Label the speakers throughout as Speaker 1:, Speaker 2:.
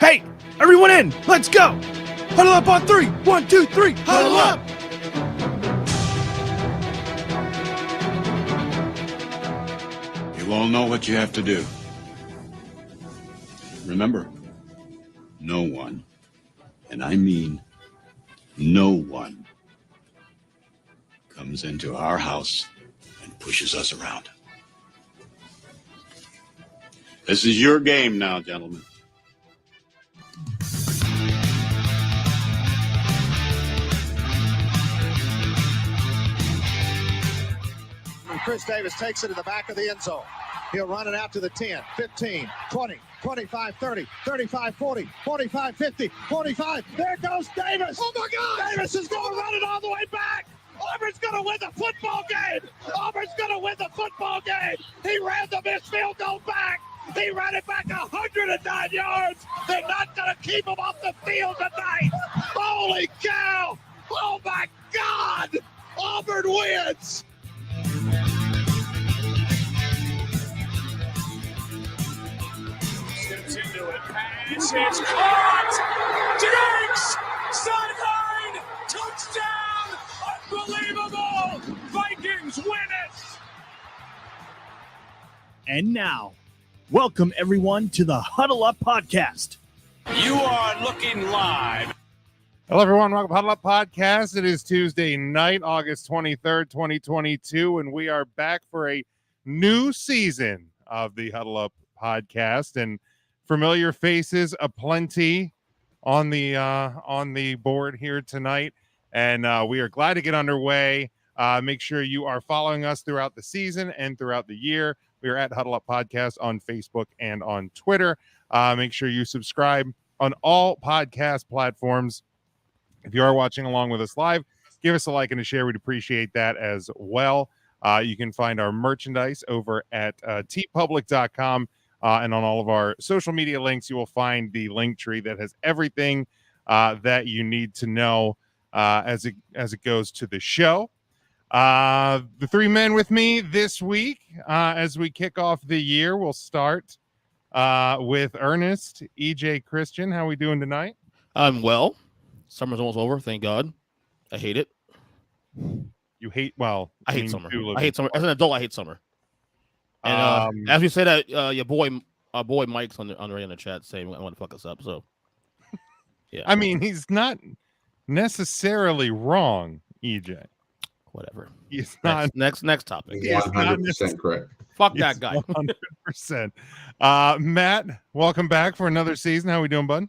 Speaker 1: Hey, everyone in. Let's go. Huddle up on 3. 1, 2, 3. Huddle up.
Speaker 2: You all know what you have to do. Remember, no one, and I mean no one, comes into our house and pushes us around. This is your game now, gentlemen.
Speaker 3: Chris Davis takes it to the back of the end zone. He'll run it out to the 10, 15, 20, 25, 30, 35, 40, 45, 50, 45. There goes Davis. Oh, my God. Davis is going to run it all the way back. Auburn's going to win the football game. Auburn's going to win the football game. He ran the missed field goal back. He ran it back 109 yards. They're not going to keep him off the field tonight. Holy cow. Oh, my God. Auburn wins.
Speaker 4: Steps into it, pass, it's caught! Diggs! Sideline! Touchdown! Unbelievable! Vikings win it!
Speaker 1: And now, welcome everyone to the Huddle Up Podcast.
Speaker 4: You are looking live.
Speaker 5: Hello, everyone. Welcome to Huddle Up Podcast. It is Tuesday night, August 23rd, 2022, and we are back for a new season of the Huddle Up Podcast. And familiar faces aplenty on the board here tonight, and we are glad to get underway. Make sure you are following us throughout the season and throughout the year. We are at Huddle Up Podcast on Facebook and on Twitter. Make sure you subscribe on all podcast platforms. If you are watching along with us live, give us a like and a share. We'd appreciate that as well. You can find our merchandise over at tpublic.com. And on all of our social media links, you will find the link tree that has everything that you need to know as it goes to the show. The three men with me this week as we kick off the year, we'll start with Ernest, EJ, Christian. How are we doing tonight?
Speaker 6: I'm well. Summer's almost over, thank God. I hate it.
Speaker 5: You hate, well,
Speaker 6: I hate summer. I hate summer. As an adult, I hate summer. And as we say that, your boy Mike's on the chat saying I want to fuck us up. So, yeah.
Speaker 5: I mean, he's not necessarily wrong, EJ.
Speaker 6: Whatever.
Speaker 5: He's not.
Speaker 6: Next topic.
Speaker 7: He's 100% correct.
Speaker 6: Fuck that guy.
Speaker 5: 100%. Matt, welcome back for another season. How we doing, bud?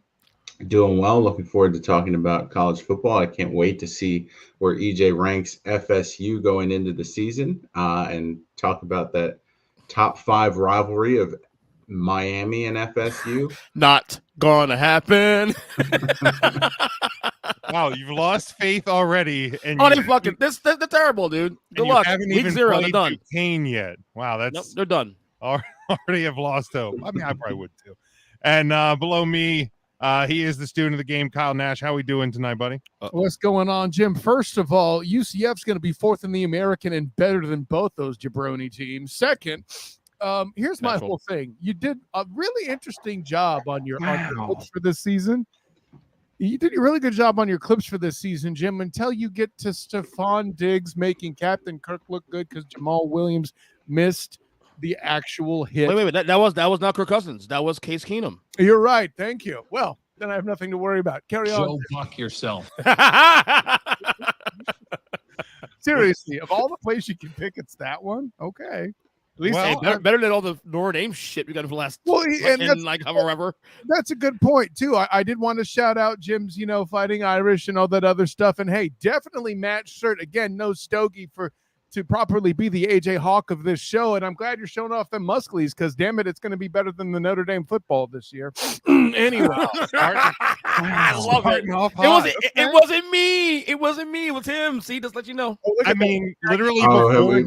Speaker 7: Doing well. Looking forward to talking about college football. I can't wait to see where EJ ranks FSU going into the season and talk about that top 5 rivalry of Miami and FSU.
Speaker 6: Not gonna happen.
Speaker 5: Wow, you've lost faith already. And
Speaker 6: they fucking they're terrible, dude. Good luck. Week 0, they're done.
Speaker 5: Duquesne yet. Wow, that's
Speaker 6: nope, they're done.
Speaker 5: Already have lost hope. I mean, I probably would too. And below me, he is the student of the game, Kyle Nash. How we doing tonight, buddy?
Speaker 8: What's going on, Jim? First of all, UCF's going to be 4th in the American and better than both those jabroni teams. Second, here's my whole thing. You did a really interesting job on your clips for this season. You did a really good job on your clips for this season, Jim, until you get to Stephon Diggs making Captain Kirk look good because Jamal Williams missed the actual hit.
Speaker 6: Wait. That was not Kirk Cousins. That was Case Keenum.
Speaker 8: You're right. Thank you. Well, then I have nothing to worry about. Carry on.
Speaker 9: Go fuck yourself.
Speaker 8: Seriously, of all the plays you can pick, it's that one. Okay.
Speaker 6: At least better than all the Notre Dame shit we got for the last however.
Speaker 8: That's a good point too. I did want to shout out Jim's, fighting Irish and all that other stuff. And hey, definitely Matt's shirt again. No stogie to properly be the AJ Hawk of this show. And I'm glad you're showing off them musklies because damn it, it's going to be better than the Notre Dame football this year. Anyway,
Speaker 6: I love it. It wasn't me. It wasn't me. It was him. See, just let you know.
Speaker 5: I mean, literally.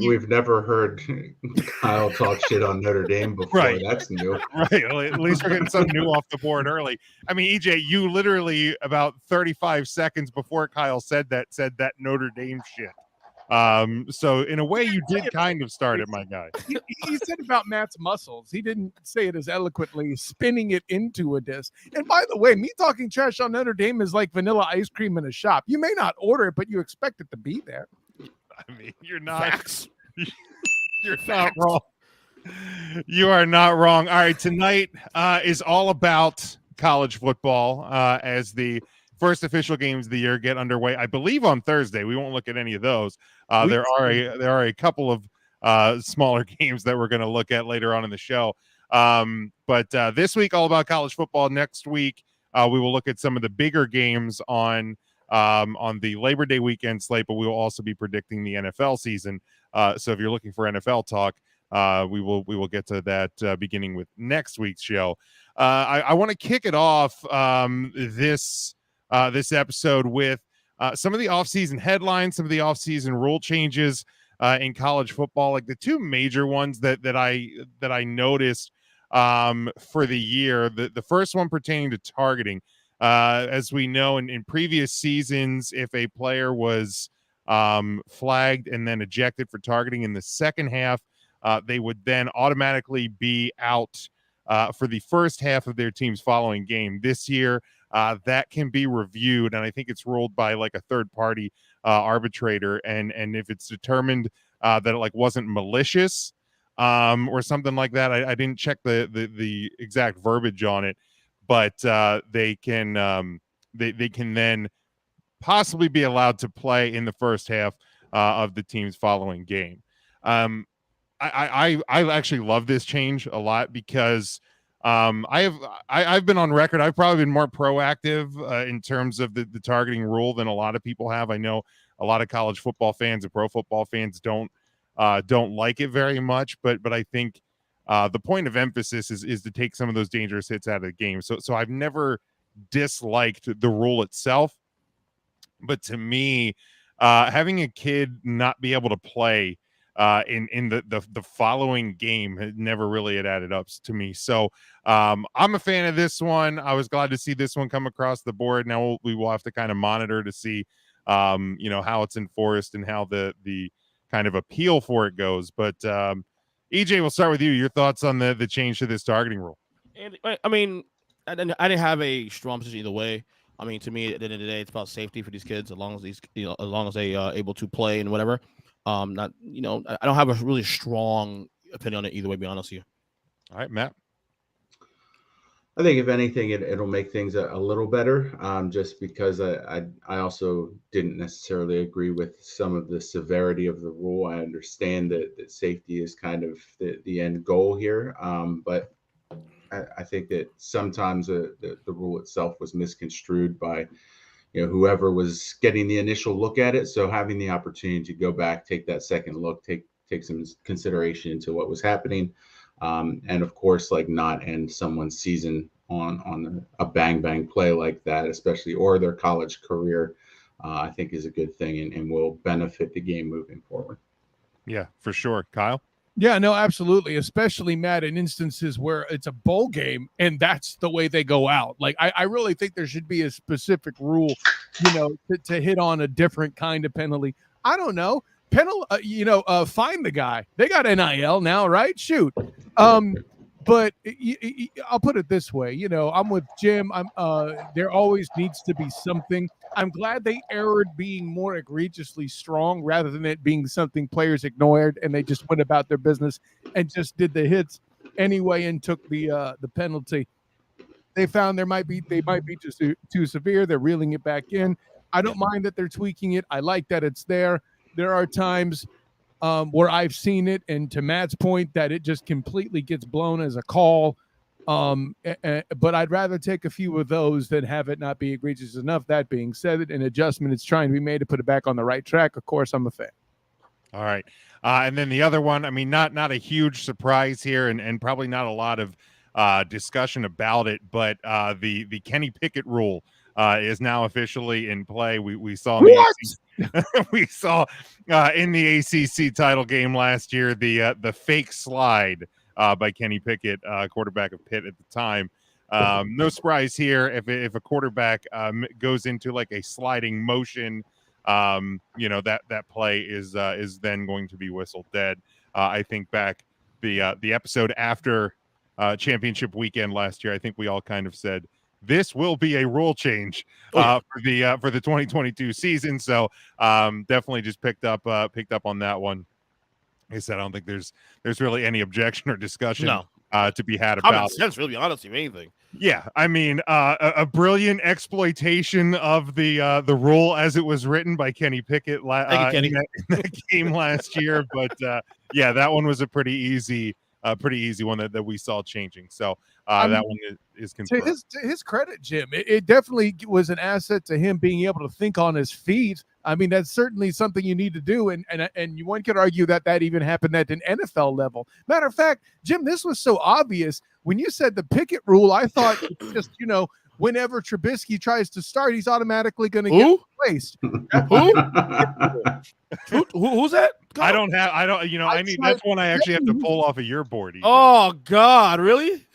Speaker 7: We've never heard Kyle talk shit on Notre Dame before.
Speaker 5: Right.
Speaker 7: That's new.
Speaker 5: Right. Well, at least we're getting something new off the board early. I mean, EJ, you literally about 35 seconds before Kyle said that Notre Dame shit. So in a way, you did kind of start it, my guy.
Speaker 8: He said about Matt's muscles. He didn't say it as eloquently, spinning it into a disc. And by the way, me talking trash on Notre Dame is like vanilla ice cream in a shop. You may not order it, but you expect it to be there.
Speaker 5: I mean, you're not.
Speaker 6: Facts.
Speaker 5: You're not wrong. You are not wrong. All right, tonight is all about college football as the first official games of the year get underway. I believe on Thursday. We won't look at any of those. There are a couple of smaller games that we're going to look at later on in the show. But this week, all about college football. Next week, we will look at some of the bigger games on the Labor Day weekend slate, but we will also be predicting the NFL season. So if you're looking for NFL talk, we will get to that beginning with next week's show. I want to kick it off this episode with some of the offseason headlines, some of the offseason rule changes in college football, like the two major ones that I noticed for the year. The first one pertaining to targeting. As we know, in previous seasons, if a player was flagged and then ejected for targeting in the second half, they would then automatically be out for the first half of their team's following game. This year, that can be reviewed, and I think it's ruled by like a third-party arbitrator. And if it's determined that it like wasn't malicious or something like that, I didn't check the exact verbiage on it, but they can then possibly be allowed to play in the first half of the team's following game. I actually love this change a lot because I've been on record. I've probably been more proactive in terms of the targeting rule than a lot of people have. I know a lot of college football fans and pro football fans don't like it very much, but I think the point of emphasis is to take some of those dangerous hits out of the game. So I've never disliked the rule itself, but to me, having a kid not be able to play in the following game had never really had added up to me. So I'm a fan of this one. I was glad to see this one come across the board. Now we will have to kind of monitor to see how it's enforced and how the kind of appeal for it goes. But EJ, we'll start with you. Your thoughts on the change to this targeting rule?
Speaker 6: And I mean, I didn't have a strong position either way. I mean, to me, at the end of the day, it's about safety for these kids, as long as they are able to play and whatever. I don't have a really strong opinion on it either way, to be honest with you.
Speaker 5: All right, Matt.
Speaker 7: I think if anything, it'll make things a little better, just because I also didn't necessarily agree with some of the severity of the rule. I understand that safety is kind of the end goal here, but I think that sometimes the rule itself was misconstrued by whoever was getting the initial look at it. So having the opportunity to go back, take that second look, take some consideration into what was happening. And of course, like not end someone's season on a bang play like that, especially, or their college career, I think is a good thing and will benefit the game moving forward.
Speaker 5: Yeah, for sure. Kyle?
Speaker 8: Yeah, no, absolutely. Especially, Matt, in instances where it's a bowl game and that's the way they go out. Like, I really think there should be a specific rule, to hit on a different kind of penalty. I don't know. Fine the guy. They got NIL now, right? Shoot. But I'll put it this way. I'm with Jim. There always needs to be something. I'm glad they erred being more egregiously strong rather than it being something players ignored and they just went about their business and just did the hits anyway and took the penalty. They found they might be just too severe. They're reeling it back in. I don't mind that they're tweaking it. I like that it's there. There are times where I've seen it, and to Matt's point, that it just completely gets blown as a call. But I'd rather take a few of those than have it not be egregious enough. That being said, an adjustment is trying to be made to put it back on the right track. Of course, I'm a fan.
Speaker 5: All right. And then the other one, I mean, not a huge surprise here and probably not a lot of discussion about it, but the Kenny Pickett rule is now officially in play. We saw we saw in the ACC title game last year the fake slide by Kenny Pickett, quarterback of Pitt at the time. No surprise here if a quarterback goes into like a sliding motion that play is then going to be whistled dead. I think back the episode after championship weekend last year, I think we all kind of said this will be a rule change for the 2022 season. So definitely just picked up on that one. Like I said, I don't think there's really any objection or discussion to be had about
Speaker 6: common sense, really, honestly, anything.
Speaker 5: Yeah, I mean, a brilliant exploitation of the rule as it was written by Kenny Pickett in that game last year. But yeah, that one was a pretty easy one that we saw changing. So that one is confirmed.
Speaker 8: To his credit, Jim, it definitely was an asset to him being able to think on his feet. I mean, that's certainly something you need to do, and one could argue that even happened at an NFL level. Matter of fact, Jim, this was so obvious. When you said the Pickett rule, I thought it's just, whenever Trubisky tries to start, he's automatically going to get replaced.
Speaker 6: Who's that?
Speaker 5: I don't. That's one I actually have to pull off of your board. Ethan.
Speaker 6: Oh God, really?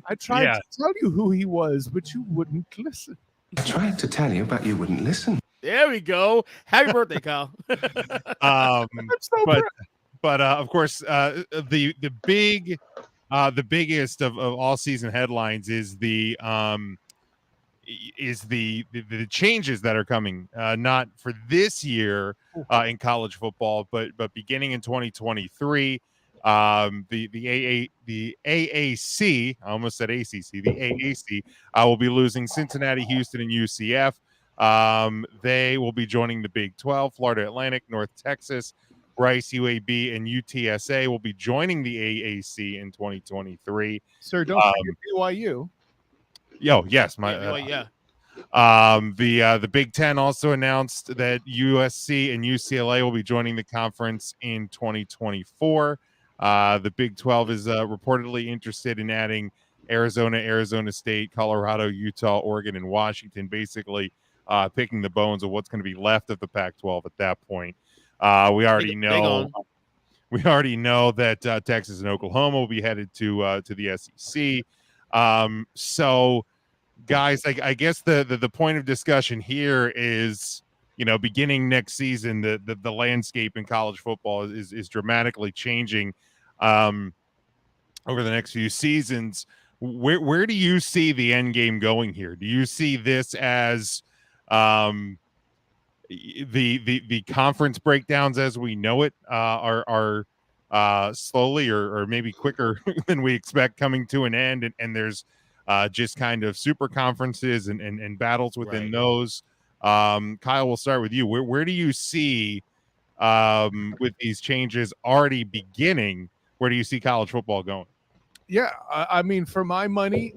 Speaker 8: I tried to tell you who he was, but you wouldn't listen.
Speaker 9: I tried to tell you, but you wouldn't listen.
Speaker 6: There we go. Happy birthday, Kyle.
Speaker 5: But of course, the biggest of all season headlines is the changes that are coming, not for this year in college football, but beginning in 2023. The AAC, I almost said ACC, the AAC will be losing Cincinnati, Houston, and UCF. They will be joining the Big 12. Florida Atlantic, North Texas, Rice, UAB, and UTSA will be joining the AAC in 2023.
Speaker 8: Sir, don't forget BYU.
Speaker 5: Yes, the Big Ten also announced that USC and UCLA will be joining the conference in 2024. The Big 12 is reportedly interested in adding Arizona, Arizona State, Colorado, Utah, Oregon, and Washington, basically picking the bones of what's going to be left of the Pac-12 at that point. We already know that Texas and Oklahoma will be headed to the SEC. So, guys, I guess the point of discussion here is, beginning next season, the landscape in college football is dramatically changing over the next few seasons. Where do you see the end game going here? Do you see this as the conference breakdowns as we know it are slowly or maybe quicker than we expect coming to an end, and there's just kind of super conferences and battles within those? Kyle, we'll start with you. Where do you see with these changes already beginning? Where do you see college football going?
Speaker 8: Yeah, I mean, for my money,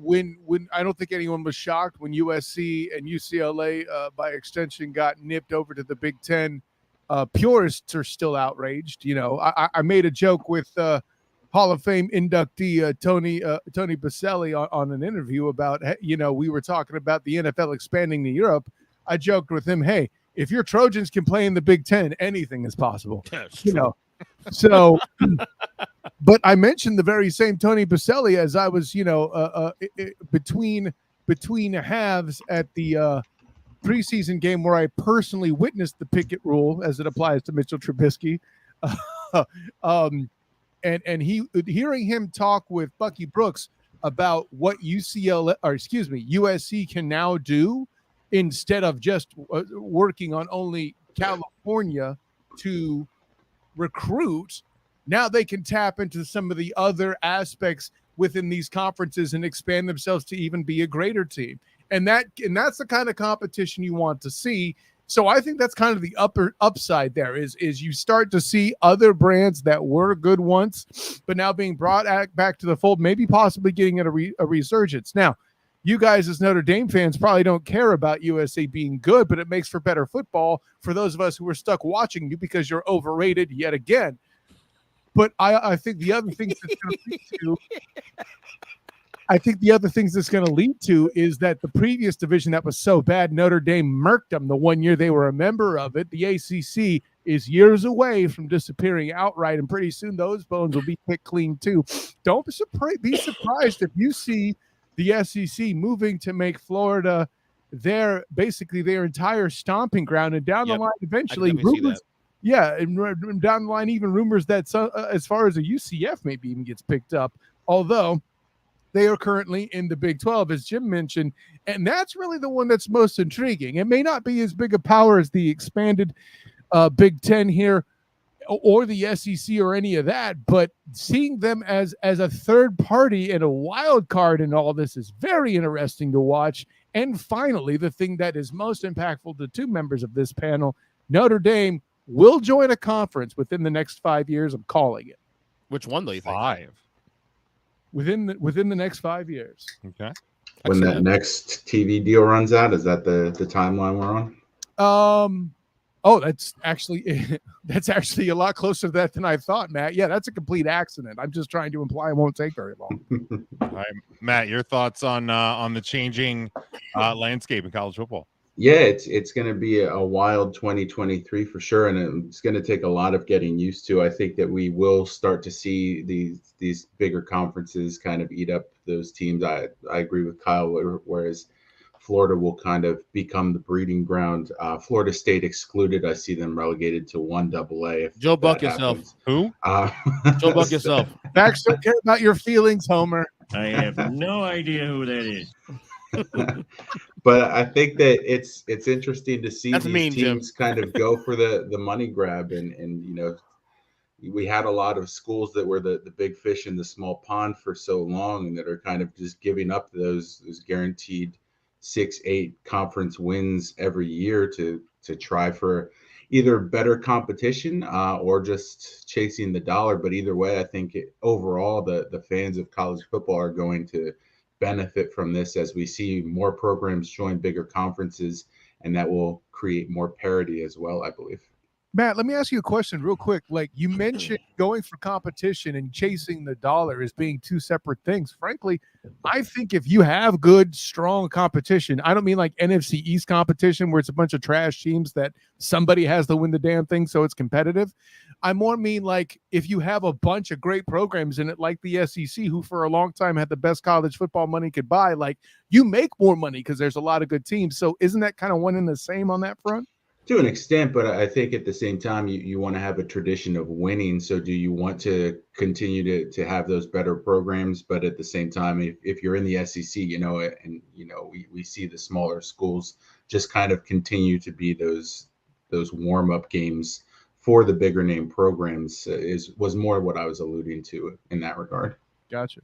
Speaker 8: when I don't think anyone was shocked when USC and UCLA, by extension, got nipped over to the Big Ten. Purists are still outraged. I made a joke with Hall of Fame inductee Tony Baselli on an interview about, we were talking about the NFL expanding to Europe. I joked with him, hey, if your Trojans can play in the Big Ten, anything is possible. So, but I mentioned the very same Tony Baselli as I was, between halves at the preseason game where I personally witnessed the Pickett rule as it applies to Mitchell Trubisky. And hearing him talk with Bucky Brooks about what USC can now do instead of just working on only California to recruit, now they can tap into some of the other aspects within these conferences and expand themselves to even be a greater team. And that's the kind of competition you want to see. So I think that's kind of the upside there is you start to see other brands that were good once, but now being brought back to the fold, maybe possibly getting a resurgence. Now, you guys as Notre Dame fans probably don't care about USC being good, but it makes for better football for those of us who are stuck watching you because you're overrated yet again. But I think the other things that's going to lead to is that the previous division that was so bad, Notre Dame murked them the one year they were a member of it. The ACC is years away from disappearing outright, and pretty soon those bones will be picked clean too. Don't be surprised if you see the SEC moving to make Florida their entire stomping ground, and down the line, eventually, rumors. Yeah, and down the line, even rumors that as far as a UCF maybe even gets picked up, although they are currently in the Big 12, as Jim mentioned, and that's really the one that's most intriguing. It may not be as big a power as the expanded Big 10 here, or the SEC or any of that, but seeing them as a third party and a wild card in all this is very interesting to watch. And finally, the thing that is most impactful to two members of this panel, Notre Dame will join a conference within the next 5 years. I'm calling it.
Speaker 6: Which one do you think?
Speaker 5: 5.
Speaker 8: Within the next 5 years.
Speaker 5: Okay.
Speaker 7: When that next TV deal runs out, is that the timeline we're on?
Speaker 8: Oh, that's actually a lot closer to that than I thought, Matt. Yeah, that's a complete accident. I'm just trying to imply it won't take very long.
Speaker 5: All right, Matt, your thoughts on the changing landscape in college football?
Speaker 7: Yeah, it's going to be a wild 2023 for sure, and it's going to take a lot of getting used to. I think that we will start to see these bigger conferences kind of eat up those teams. I agree with Kyle, whereas Florida will kind of become the breeding ground. Florida State excluded. I see them relegated to 1AA.
Speaker 6: Joe Buck yourself.
Speaker 5: Who?
Speaker 6: Joe Buck yourself.
Speaker 8: Max, don't care about your feelings, Homer.
Speaker 10: I have no idea who that is.
Speaker 7: But I think that it's interesting to see these teams
Speaker 6: Jim.
Speaker 7: kind of go for the money grab, and we had a lot of schools that were the big fish in the small pond for so long, and that are kind of just giving up those guaranteed 6-8 conference wins every year to try for either better competition or just chasing the dollar. But either way, I think overall the fans of college football are going to benefit from this as we see more programs join bigger conferences, and that will create more parity as well, I believe.
Speaker 8: Matt, let me ask you a question real quick. Like you mentioned, going for competition and chasing the dollar as being two separate things. Frankly, I think if you have good, strong competition, I don't mean like NFC East competition where it's a bunch of trash teams that somebody has to win the damn thing so it's competitive. I more mean like if you have a bunch of great programs in it, like the SEC, who for a long time had the best college football money could buy, like you make more money because there's a lot of good teams. So isn't that kind of one and the same on that front?
Speaker 7: To an extent, but I think at the same time, you want to have a tradition of winning. So do you want to continue to have those better programs? But at the same time, if you're in the SEC, we see the smaller schools just kind of continue to be those warm-up games for the bigger name programs was more what I was alluding to in that regard.
Speaker 8: Gotcha.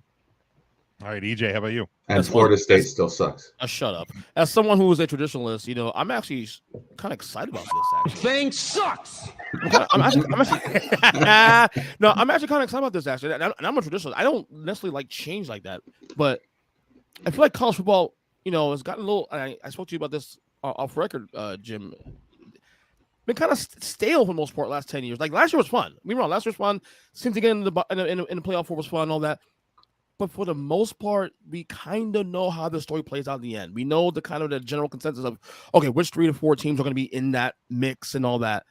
Speaker 5: All right, EJ, how about you?
Speaker 7: And Florida State still sucks.
Speaker 6: Shut up. As someone who is a traditionalist, I'm actually kind of excited about this. Actually,
Speaker 10: Thing sucks.
Speaker 6: I'm actually kind of excited about this. Actually, and I'm a traditionalist. I don't necessarily like change like that, but I feel like college football, has gotten a little. I spoke to you about this off record, Jim. Been kind of stale for the most part last 10 years. Like last year was fun. Last year was fun. Seemed to get in the playoff four was fun and all that. But for the most part, we kind of know how the story plays out in the end. We know the kind of the general consensus of, okay, which 3 to 4 teams are going to be in that mix and all that.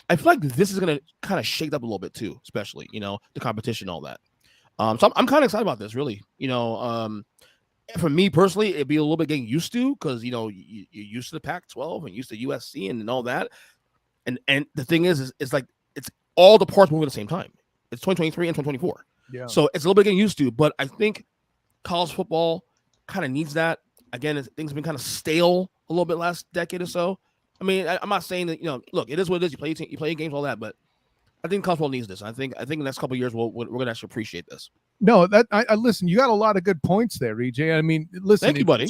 Speaker 6: I feel like this is going to kind of shake up a little bit too, especially, the competition and all that. So I'm kind of excited about this, really. For me personally, it'd be a little bit getting used to because, you're used to the Pac-12 and used to USC and all that. And the thing is like it's all the parts moving at the same time. It's 2023 and 2024. Yeah. So it's a little bit getting used to, but I think college football kind of needs that. Again, things have been kind of stale a little bit last decade or so. I mean, I'm not saying that, look, it is what it is. You play games, all that, but I think college football needs this. I think the next couple of years we're going to actually appreciate this.
Speaker 8: No, I listen. You got a lot of good points there, EJ. I mean, listen.
Speaker 6: Thank you, buddy.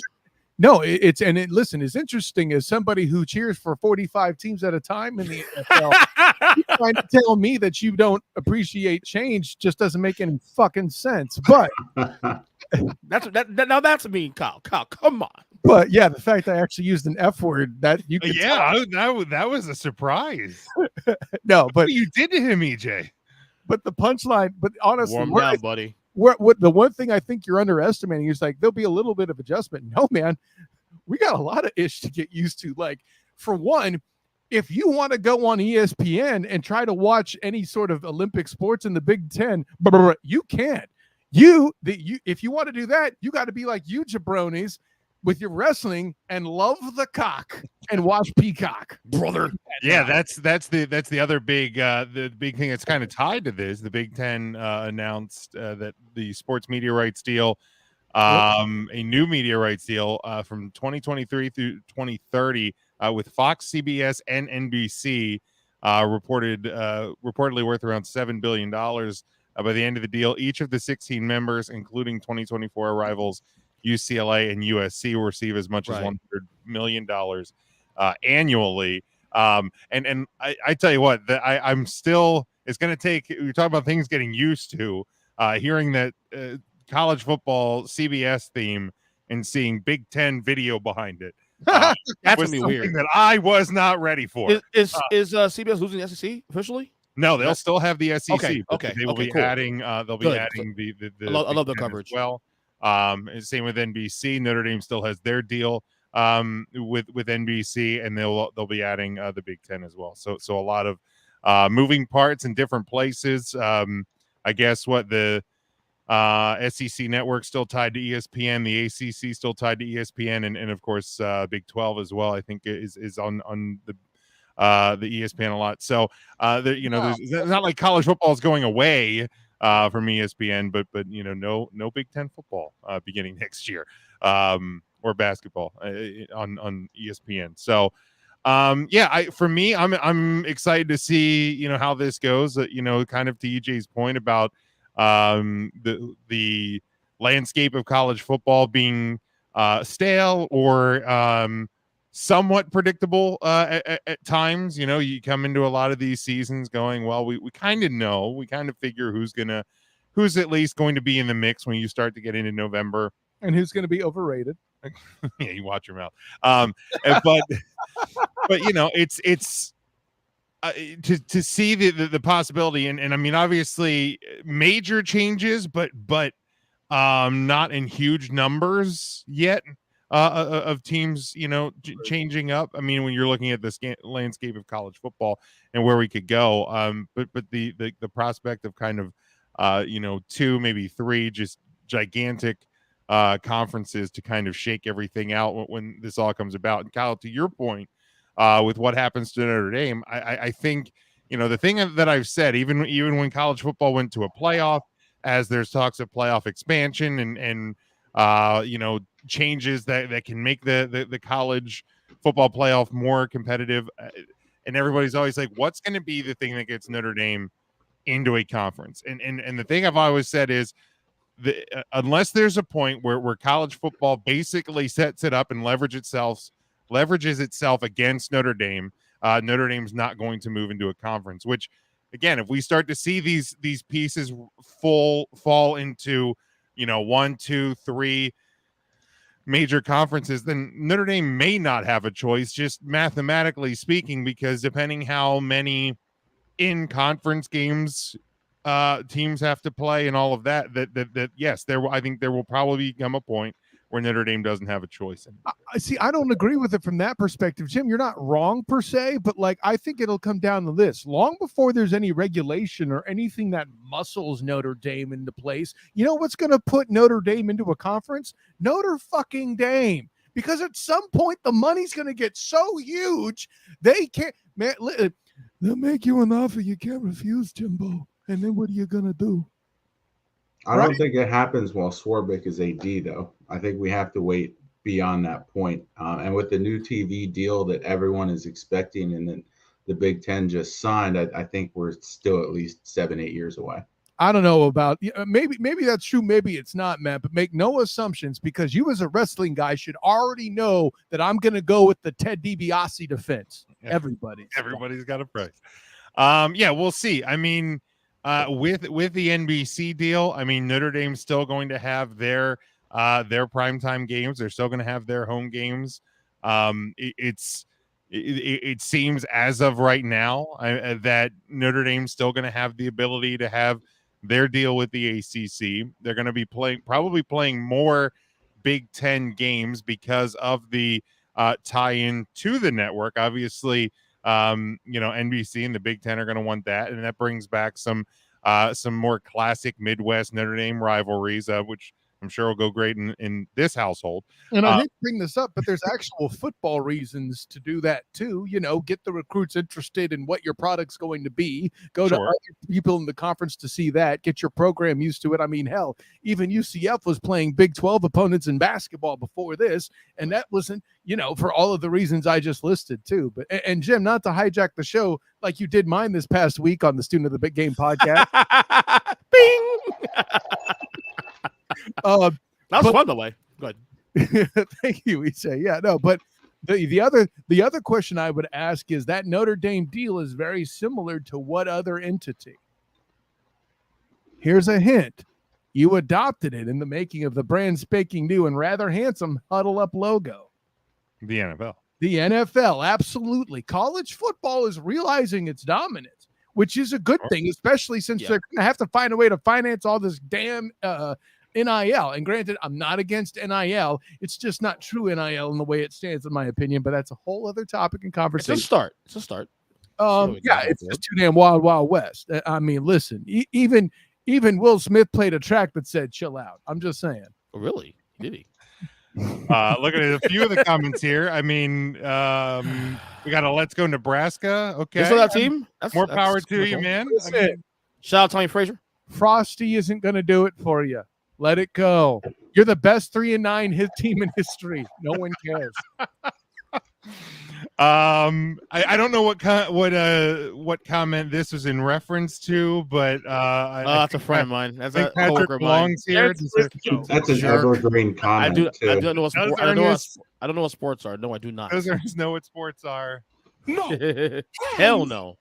Speaker 8: No, it's interesting as somebody who cheers for 45 teams at a time in the NFL. You're trying to tell me that you don't appreciate change just doesn't make any fucking sense. But
Speaker 6: that's me, Kyle. Kyle, come on.
Speaker 8: But yeah, the fact I actually used an F word that you could
Speaker 5: that was a surprise.
Speaker 8: No, but
Speaker 5: you did to him, EJ.
Speaker 8: But the punchline. But honestly,
Speaker 6: warm down, buddy.
Speaker 8: What the one thing I think you're underestimating is like there'll be a little bit of adjustment. No, man, we got a lot of ish to get used to. Like, for one, if you want to go on ESPN and try to watch any sort of Olympic sports in the Big Ten, you can't. If you want to do that, you got to be like you jabronis with your wrestling and love the cock and watch Peacock, brother.
Speaker 5: Yeah, that's the other big the big thing that's kind of tied to this. The Big Ten announced that the sports media rights deal, a new media rights deal from 2023 through 2030 with Fox, CBS, and NBC, reportedly worth around $7 billion by the end of the deal. Each of the 16 members, including 2024 arrivals UCLA and USC, will receive as much as $100 million annually. And I tell you what, I'm still, it's going to take, you're talking about things getting used to, hearing that college football CBS theme and seeing Big Ten video behind it.
Speaker 6: That's
Speaker 5: was
Speaker 6: gonna be
Speaker 5: something
Speaker 6: weird.
Speaker 5: that I was not ready for.
Speaker 6: Is CBS losing the SEC officially?
Speaker 5: No, they'll still have the SEC.
Speaker 6: Okay, okay,
Speaker 5: They will be
Speaker 6: cool.
Speaker 5: adding. They'll be adding the
Speaker 6: I love the
Speaker 5: Big Ten
Speaker 6: coverage.
Speaker 5: as well. And same with NBC. Notre Dame still has their deal with NBC, and they'll be adding the Big Ten as well. So a lot of moving parts in different places. I guess what the SEC network still tied to ESPN, the ACC still tied to ESPN, and of course Big 12 as well. I think is on the ESPN a lot. So there's not like college football is going away from ESPN, but no Big Ten football beginning next year, or basketball on ESPN. So for me, I'm excited to see how this goes. Kind of to EJ's point about the landscape of college football being stale or somewhat predictable at times. You come into a lot of these seasons going, well, we kind of know, we kind of figure who's at least going to be in the mix when you start to get into November,
Speaker 8: and who's going to be overrated.
Speaker 5: Yeah, you watch your mouth. But it's to see the possibility, and I mean, obviously major changes, but not in huge numbers yet. Of teams, changing up. I mean, when you're looking at the landscape of college football and where we could go, but the prospect of kind of, 2, maybe 3, just gigantic conferences to kind of shake everything out when this all comes about. And Kyle, to your point, with what happens to Notre Dame, I think, the thing that I've said, even when college football went to a playoff, as there's talks of playoff expansion and changes that can make the college football playoff more competitive, and everybody's always like, what's going to be the thing that gets Notre Dame into a conference? And the thing I've always said is, unless there's a point where college football basically sets it up and leverages itself against Notre Dame, Notre Dame's not going to move into a conference. Which, again, if we start to see these pieces fall into 1, 2, 3 major conferences, then Notre Dame may not have a choice, just mathematically speaking, because depending how many in conference games teams have to play and all of that yes, I think there will probably become a point where Notre Dame doesn't have a choice.
Speaker 8: I don't agree with it from that perspective, Jim. You're not wrong per se, but I think it'll come down to this. Long before there's any regulation or anything that muscles Notre Dame into place, you know what's going to put Notre Dame into a conference? Notre fucking Dame. Because at some point, the money's going to get so huge, they can't, man, they'll make you an offer you can't refuse, Jimbo. And then what are you going to do?
Speaker 7: I don't think it happens while Swarbrick is AD, though. I think we have to wait beyond that point. And with the new TV deal that everyone is expecting and then the Big Ten just signed, I think we're still at least 7-8 years away.
Speaker 8: I don't know about maybe that's true. Maybe it's not, man, but make no assumptions, because you as a wrestling guy should already know that I'm going to go with the Ted DiBiase defense. Everybody's
Speaker 5: got a price. We'll see. I mean, with the NBC deal, I mean, Notre Dame's still going to have their primetime games. They're still going to have their home games. It seems as of right now that Notre Dame's still going to have the ability to have their deal with the ACC. They're going to be probably playing more Big Ten games because of the tie-in to the network. Obviously, NBC and the Big Ten are going to want that, and that brings back some more classic Midwest Notre Dame rivalries, which I'm sure will go great in this household.
Speaker 8: And I hate to bring this up, but there's actual football reasons to do that too. Get the recruits interested in what your product's going to be. Go to other people in the conference to see that. Get your program used to it. I mean, hell, even UCF was playing Big 12 opponents in basketball before this, and that wasn't, for all of the reasons I just listed too. But and Jim, not to hijack the show like you did mine this past week on the Student of the Big Game podcast.
Speaker 6: Bing. That was fun, the way. Go ahead.
Speaker 8: Thank you, EJ. Yeah, no, but the other question I would ask is that Notre Dame deal is very similar to what other entity? Here's a hint. You adopted it in the making of the brand spanking new and rather handsome Huddle Up logo.
Speaker 5: The NFL.
Speaker 8: The NFL, absolutely. College football is realizing its dominance, which is a good thing, especially since they're going to have to find a way to finance all this damn NIL. And granted, I'm not against NIL. It's just not true NIL in the way it stands, in my opinion. But that's a whole other topic and conversation.
Speaker 6: It's a start.
Speaker 8: It's just too damn wild, wild west. I mean, listen, even Will Smith played a track that said "chill out." I'm just saying.
Speaker 6: Oh, really? Did he?
Speaker 5: Looking at a few of the comments here. I mean, we got a Let's Go Nebraska. Okay,
Speaker 6: that team. That's
Speaker 5: power to
Speaker 6: cool.
Speaker 5: you, man.
Speaker 6: Shout out Tommy Frazier.
Speaker 8: Frosty isn't going to do it for you. Let it go. You're the best 3-9 hit team in history. No one cares.
Speaker 5: I don't know what comment this was in reference to, but
Speaker 6: that's a friend of mine. That's a
Speaker 5: Patrick
Speaker 6: coworker
Speaker 5: belongs here.
Speaker 7: That's an evergreen comment.
Speaker 6: I don't know what sports are. No, I do not.
Speaker 5: Does Ernest know what sports are?
Speaker 8: No.
Speaker 6: Hell no.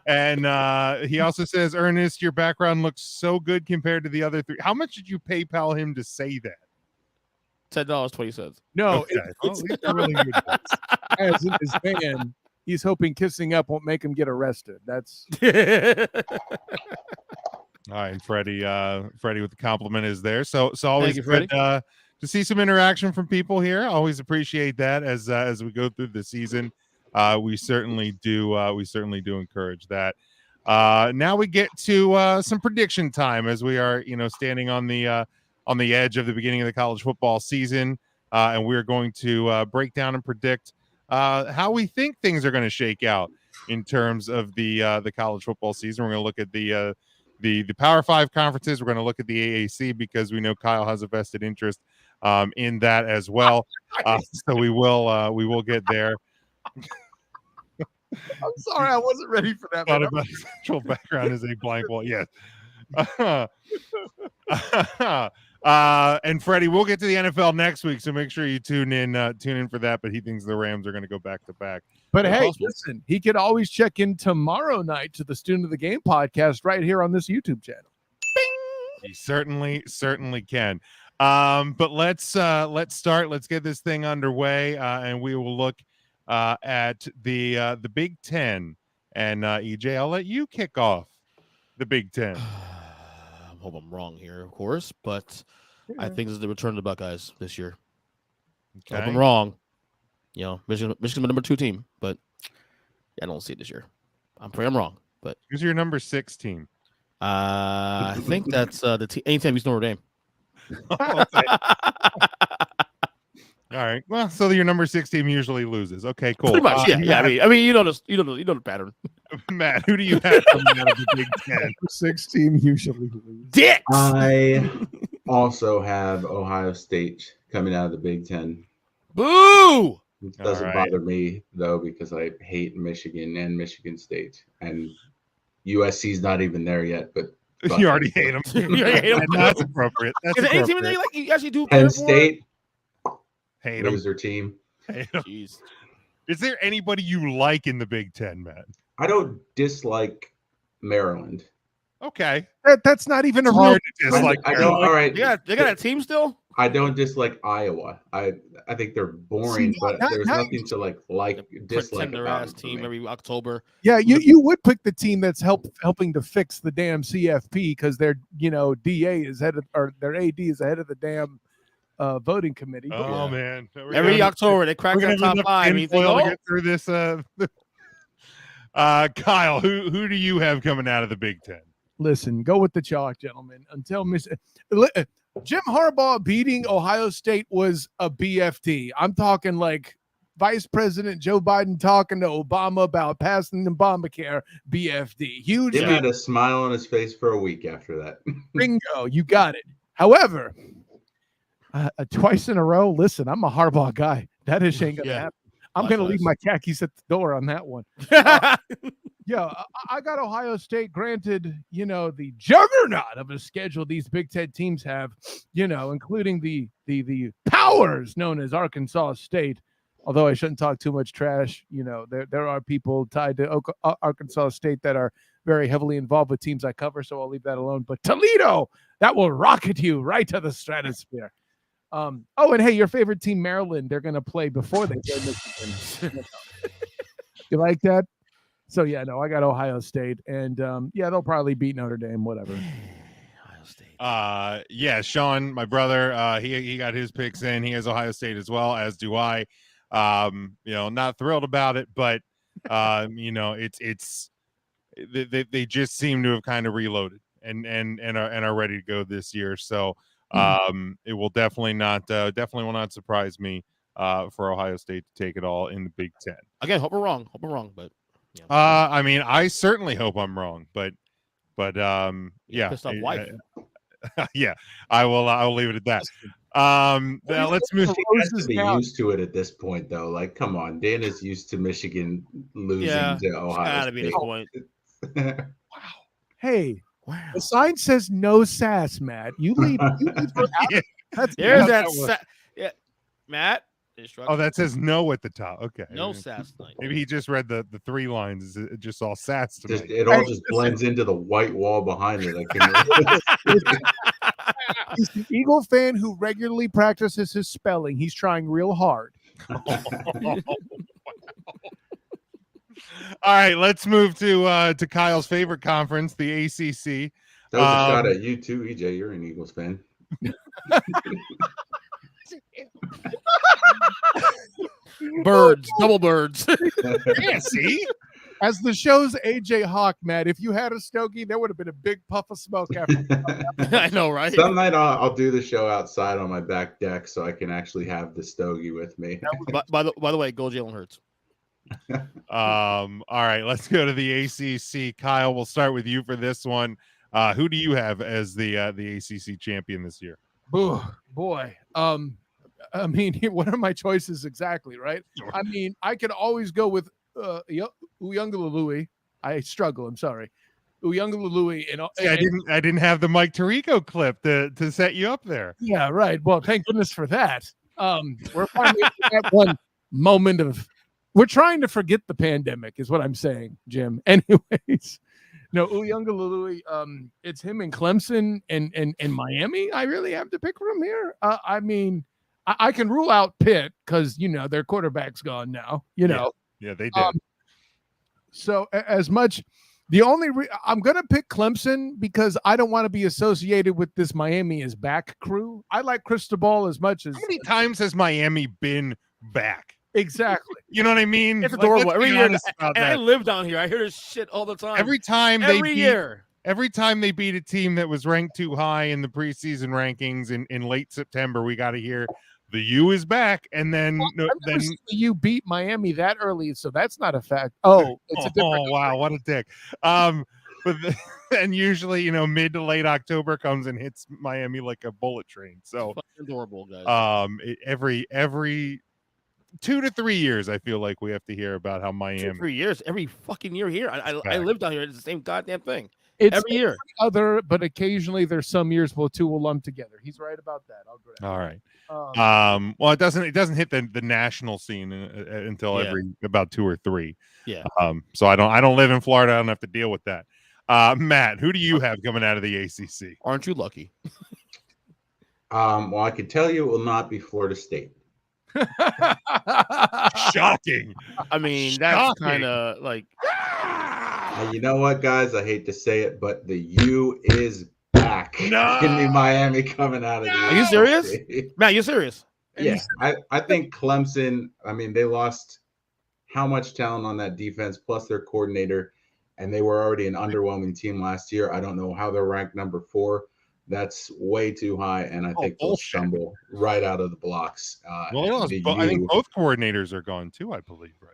Speaker 5: And he also says, Ernest, your background looks so good compared to the other three. How much did you PayPal him to say that?
Speaker 6: $10.20.
Speaker 8: No,
Speaker 5: okay. It's really good.
Speaker 8: As in his fan, he's hoping kissing up won't make him get arrested. That's
Speaker 5: all right. And Freddie with the compliment is there. So always good to see some interaction from people here. Always appreciate that as we go through the season. We certainly do encourage that. Now we get to some prediction time as we are, standing on the edge of the beginning of the college football season, and we're going to break down and predict how we think things are going to shake out in terms of the college football season. We're going to look at the Power 5 conferences. We're going to look at the AAC because we know Kyle has a vested interest in that as well. So we will get there.
Speaker 8: I'm sorry, I wasn't ready for that.
Speaker 5: Thought about central background as a blank wall. Yes. And Freddie, we'll get to the NFL next week, so make sure you tune in for that. But he thinks the Rams are going to go back to back.
Speaker 8: But hey, listen, he could always check in tomorrow night to the Student of the Game podcast right here on this YouTube channel.
Speaker 5: Bing! He certainly can. But let's start. Let's get this thing underway, and we will look at the Big Ten. And EJ, I'll let you kick off the Big Ten.
Speaker 6: I hope I'm wrong here, of course, but I think this is the return of the Buckeyes this year. Okay. I hope I'm wrong. Michigan's my number 2 team, but I don't see it this year. I'm wrong, but
Speaker 5: who's your number 6 team?
Speaker 6: I think that's the team. Anytime he's Notre Dame.
Speaker 5: All right. Well, so your number 6 team usually loses. Okay, cool.
Speaker 6: Pretty much, yeah. I mean, you know the pattern.
Speaker 5: Matt, who do you have coming out of the Big Ten?
Speaker 8: 6 team usually loses.
Speaker 6: Dicks.
Speaker 7: I also have Ohio State coming out of the Big Ten.
Speaker 6: Boo!
Speaker 7: It doesn't bother me though because I hate Michigan and Michigan State, and USC's not even there yet. But
Speaker 5: you already hate them. That's appropriate.
Speaker 6: Is there any team in there you actually do?
Speaker 7: Penn State.
Speaker 5: Hate them.
Speaker 7: Loser team.
Speaker 6: Jeez.
Speaker 5: Is there anybody you like in the Big Ten, Matt?
Speaker 7: I don't dislike Maryland.
Speaker 5: Okay.
Speaker 8: That's not even a
Speaker 5: hard to dislike.
Speaker 7: I don't. All right.
Speaker 6: They got a team still.
Speaker 7: I don't dislike Iowa. I think they're boring, but there's nothing to dislike about them
Speaker 6: team every October.
Speaker 8: Yeah, you would pick the team that's helping to fix the damn CFP because their DA is head of, or their AD is ahead of the damm voting committee.
Speaker 5: Oh man!
Speaker 6: Every October they crack that top 5. You think,
Speaker 5: to get through this. Kyle, who do you have coming out of the Big Ten?
Speaker 8: Listen, go with the chalk, gentlemen. Until Jim Harbaugh beating Ohio State was a BFD. I'm talking like Vice President Joe Biden talking to Obama about passing Obamacare. BFD. Huge.
Speaker 7: He had a smile on his face for a week after that.
Speaker 8: Bingo. You got it. However, twice in a row. Listen, I'm a Harbaugh guy. That ain't going to happen. I'm going to leave my khakis at the door on that one. I got Ohio State. Granted, the juggernaut of a schedule these Big Ten teams have, including the powers known as Arkansas State. Although I shouldn't talk too much trash, there are people tied to Arkansas State that are very heavily involved with teams I cover, so I'll leave that alone. But Toledo, that will rocket you right to the stratosphere. And hey, your favorite team, Maryland, they're going to play before they play Michigan. You like that? So, I got Ohio State. And, they'll probably beat Notre Dame, whatever.
Speaker 6: Ohio State.
Speaker 5: Sean, my brother, he got his picks in. He has Ohio State as well, as do I. Not thrilled about it, but, it's they just seem to have kind of reloaded and are ready to go this year. So, it will definitely will not surprise me for Ohio State to take it all in the Big Ten.
Speaker 6: Again, hope we're wrong, but
Speaker 5: I certainly hope I'm wrong, but
Speaker 6: pissed off wife.
Speaker 5: I will leave it at that. Let's move.
Speaker 7: He has to be used to it at this point, though. Like, come on, Dan is used to Michigan losing to Ohio
Speaker 6: gotta
Speaker 7: State.
Speaker 6: Be the point.
Speaker 8: Wow. Hey. Wow. The sign says no sass, Matt. You leave.
Speaker 6: There's that. Matt.
Speaker 5: Oh, that says no at the top. Okay.
Speaker 6: No sass night.
Speaker 5: Maybe he just read the 3 lines. It just all sass to me.
Speaker 7: It all just blends into the white wall behind it.
Speaker 8: He's an Eagle fan who regularly practices his spelling. He's trying real hard.
Speaker 5: All right, let's move to Kyle's favorite conference, the ACC.
Speaker 7: That was a shot at you too, EJ. You're an Eagles fan.
Speaker 6: Birds, double birds.
Speaker 5: Yeah, see?
Speaker 8: As the show's AJ Hawk, Matt, if you had a stogie, there would have been a big puff of smoke after.
Speaker 6: I know, right?
Speaker 7: Some night I'll do the show outside on my back deck so I can actually have the stogie with me.
Speaker 6: By the way, go Jalen Hurts.
Speaker 5: All right, let's go to the ACC. Kyle, we'll start with you for this one. Who do you have as the ACC champion this year?
Speaker 8: Oh, boy. I mean, what are my choices exactly, right? Sure. I mean, I could always go with Uyunglele. I struggle. I'm sorry. Uyunglele.
Speaker 5: I didn't have the Mike Tirico clip to set you up there.
Speaker 8: Yeah, right. Well, thank goodness for that. We're finally at one moment of. We're trying to forget the pandemic, is what I'm saying, Jim. Anyways, no, Uyunglele. It's him and Clemson and Miami. I really have to pick from here. I mean, I can rule out Pitt because their quarterback's gone now.
Speaker 5: Yeah, they did.
Speaker 8: So as much, I'm going to pick Clemson because I don't want to be associated with this Miami is back crew. I like Cristobal as much as.
Speaker 5: How many times has Miami been back?
Speaker 8: Exactly.
Speaker 5: You know what I mean?
Speaker 6: It's adorable. Every year, I live down here. I hear this shit all the time.
Speaker 5: Every time they beat a team that was ranked too high in the preseason rankings in late September, we got to hear the U is back, and then
Speaker 8: the U beat Miami that early, so that's not a fact. Oh, it's a different.
Speaker 5: Wow, what a dick. And usually, mid to late October comes and hits Miami like a bullet train. So
Speaker 6: adorable, guys.
Speaker 5: Every 2 to 3 years, I feel like we have to hear about how Miami.
Speaker 6: 2 to 3 years, every fucking year here. I live down here. It's the same goddamn thing.
Speaker 8: It's
Speaker 6: every year.
Speaker 8: But occasionally there's some years where two will lump together. He's right about that. I'll agree.
Speaker 5: All right. Well, it doesn't hit the national scene until about 2 or 3.
Speaker 6: Yeah.
Speaker 5: So I don't live in Florida. I don't have to deal with that. Matt, who do you have coming out of the ACC?
Speaker 6: Aren't you lucky?
Speaker 7: Well, I can tell you it will not be Florida State.
Speaker 5: Shocking.
Speaker 6: I mean, that's kind of like.
Speaker 7: You know what, guys? I hate to say it, but the U is back.
Speaker 5: No!
Speaker 7: Give me Miami coming out of the
Speaker 6: Are you serious? Matt, you serious?
Speaker 7: Yeah, I think Clemson, I mean, they lost how much talent on that defense, plus their coordinator, and they were already an underwhelming team last year. I don't know how they're ranked number 4, That's way too high, and I think they'll
Speaker 5: bullshit.
Speaker 7: stumble right out of the blocks.
Speaker 5: Well,
Speaker 7: the
Speaker 5: I think
Speaker 7: U.
Speaker 5: both coordinators are gone too, I believe, right?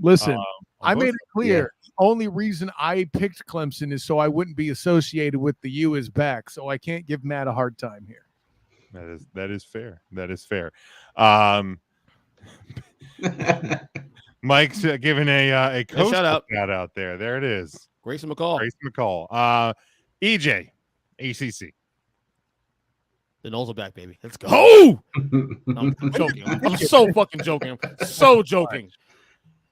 Speaker 8: Listen, I
Speaker 5: both
Speaker 8: made it clear. The only reason I picked Clemson is so I wouldn't be associated with the U is back. So I can't give Matt a hard time here.
Speaker 5: That is fair. That is fair. Mike's giving a coach
Speaker 6: shout out
Speaker 5: out there. There it is.
Speaker 6: Grayson McCall.
Speaker 5: EJ, ACC.
Speaker 6: The Knowles are back, baby. Let's go.
Speaker 5: Oh,
Speaker 6: No, I'm joking. I'm so fucking joking. I'm so joking.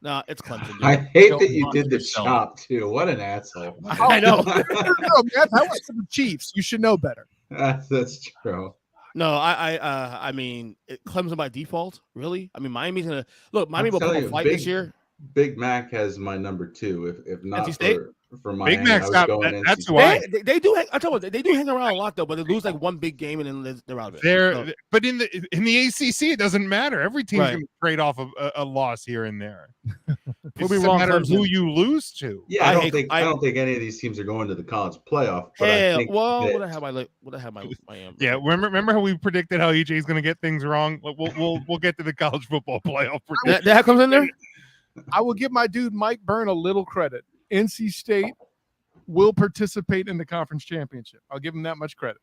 Speaker 6: No, it's Clemson. Dude.
Speaker 7: I hate that you did the chop too. What an asshole!
Speaker 6: I know.
Speaker 8: That was for the Chiefs. You should know better.
Speaker 7: That's true.
Speaker 6: No, I mean, Clemson by default. Really? I mean, Miami's gonna look. Miami will put up a fight this year.
Speaker 7: Big Mac has my number 2. If not for Miami,
Speaker 5: Big Mac's
Speaker 7: I was going
Speaker 5: that's
Speaker 7: NC
Speaker 5: why
Speaker 6: they do. I tell you what, they do hang around a lot though, but they lose like one big game and then they're out of it.
Speaker 5: But in the ACC, it doesn't matter. Every team's going to trade off a loss here and there. It doesn't matter who you lose to.
Speaker 7: Yeah, I don't think any of these teams are going to the college playoff. But
Speaker 6: yeah,
Speaker 7: I think
Speaker 6: what I have my Miami.
Speaker 5: Yeah, remember how we predicted how EJ is going to get things wrong? We'll get to the college football playoff.
Speaker 6: That comes in there.
Speaker 8: I will give my dude Mike Byrne a little credit. NC State will participate in the conference championship. I'll give him that much credit.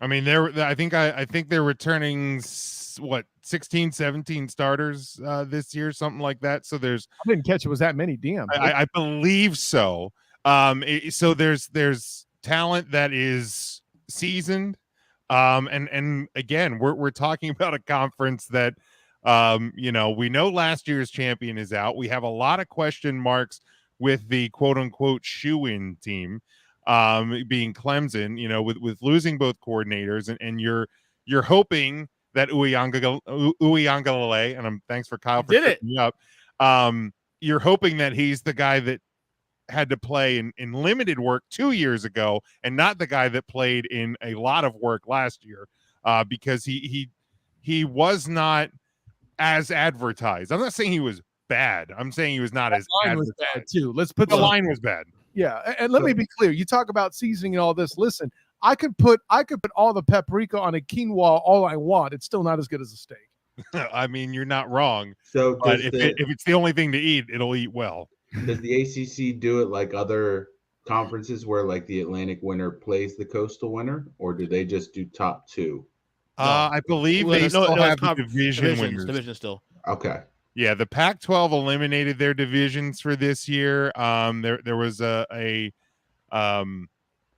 Speaker 5: I mean, I think they're returning 16, 17 starters this year, something like that. So I
Speaker 8: didn't catch it was that many. DM.
Speaker 5: I believe so. So there's talent that is seasoned. And again, we're talking about a conference that we know last year's champion is out. We have a lot of question marks with the quote unquote shoe-in team being Clemson, with losing both coordinators, and you're hoping that Uiagalelei, and thanks for Kyle for setting me up. You're hoping that he's the guy that had to play in limited work 2 years ago, and not the guy that played in a lot of work last year, because he was not as advertised. I'm not saying he was bad. I'm saying he was not as
Speaker 8: line was bad too. Let's put
Speaker 5: the line was bad.
Speaker 8: Yeah, and let me be clear. You talk about seasoning and all this. Listen, I could put all the paprika on a quinoa all I want. It's still not as good as a steak.
Speaker 5: I mean, you're not wrong.
Speaker 7: So,
Speaker 5: but if it's the only thing to eat, it'll eat well.
Speaker 7: Does the ACC do it like other conferences, where like the Atlantic winner plays the Coastal winner, or do they just do top 2?
Speaker 5: I believe they still have division winners.
Speaker 6: Division still.
Speaker 7: Okay.
Speaker 5: Yeah, the Pac-12 eliminated their divisions for this year. There was a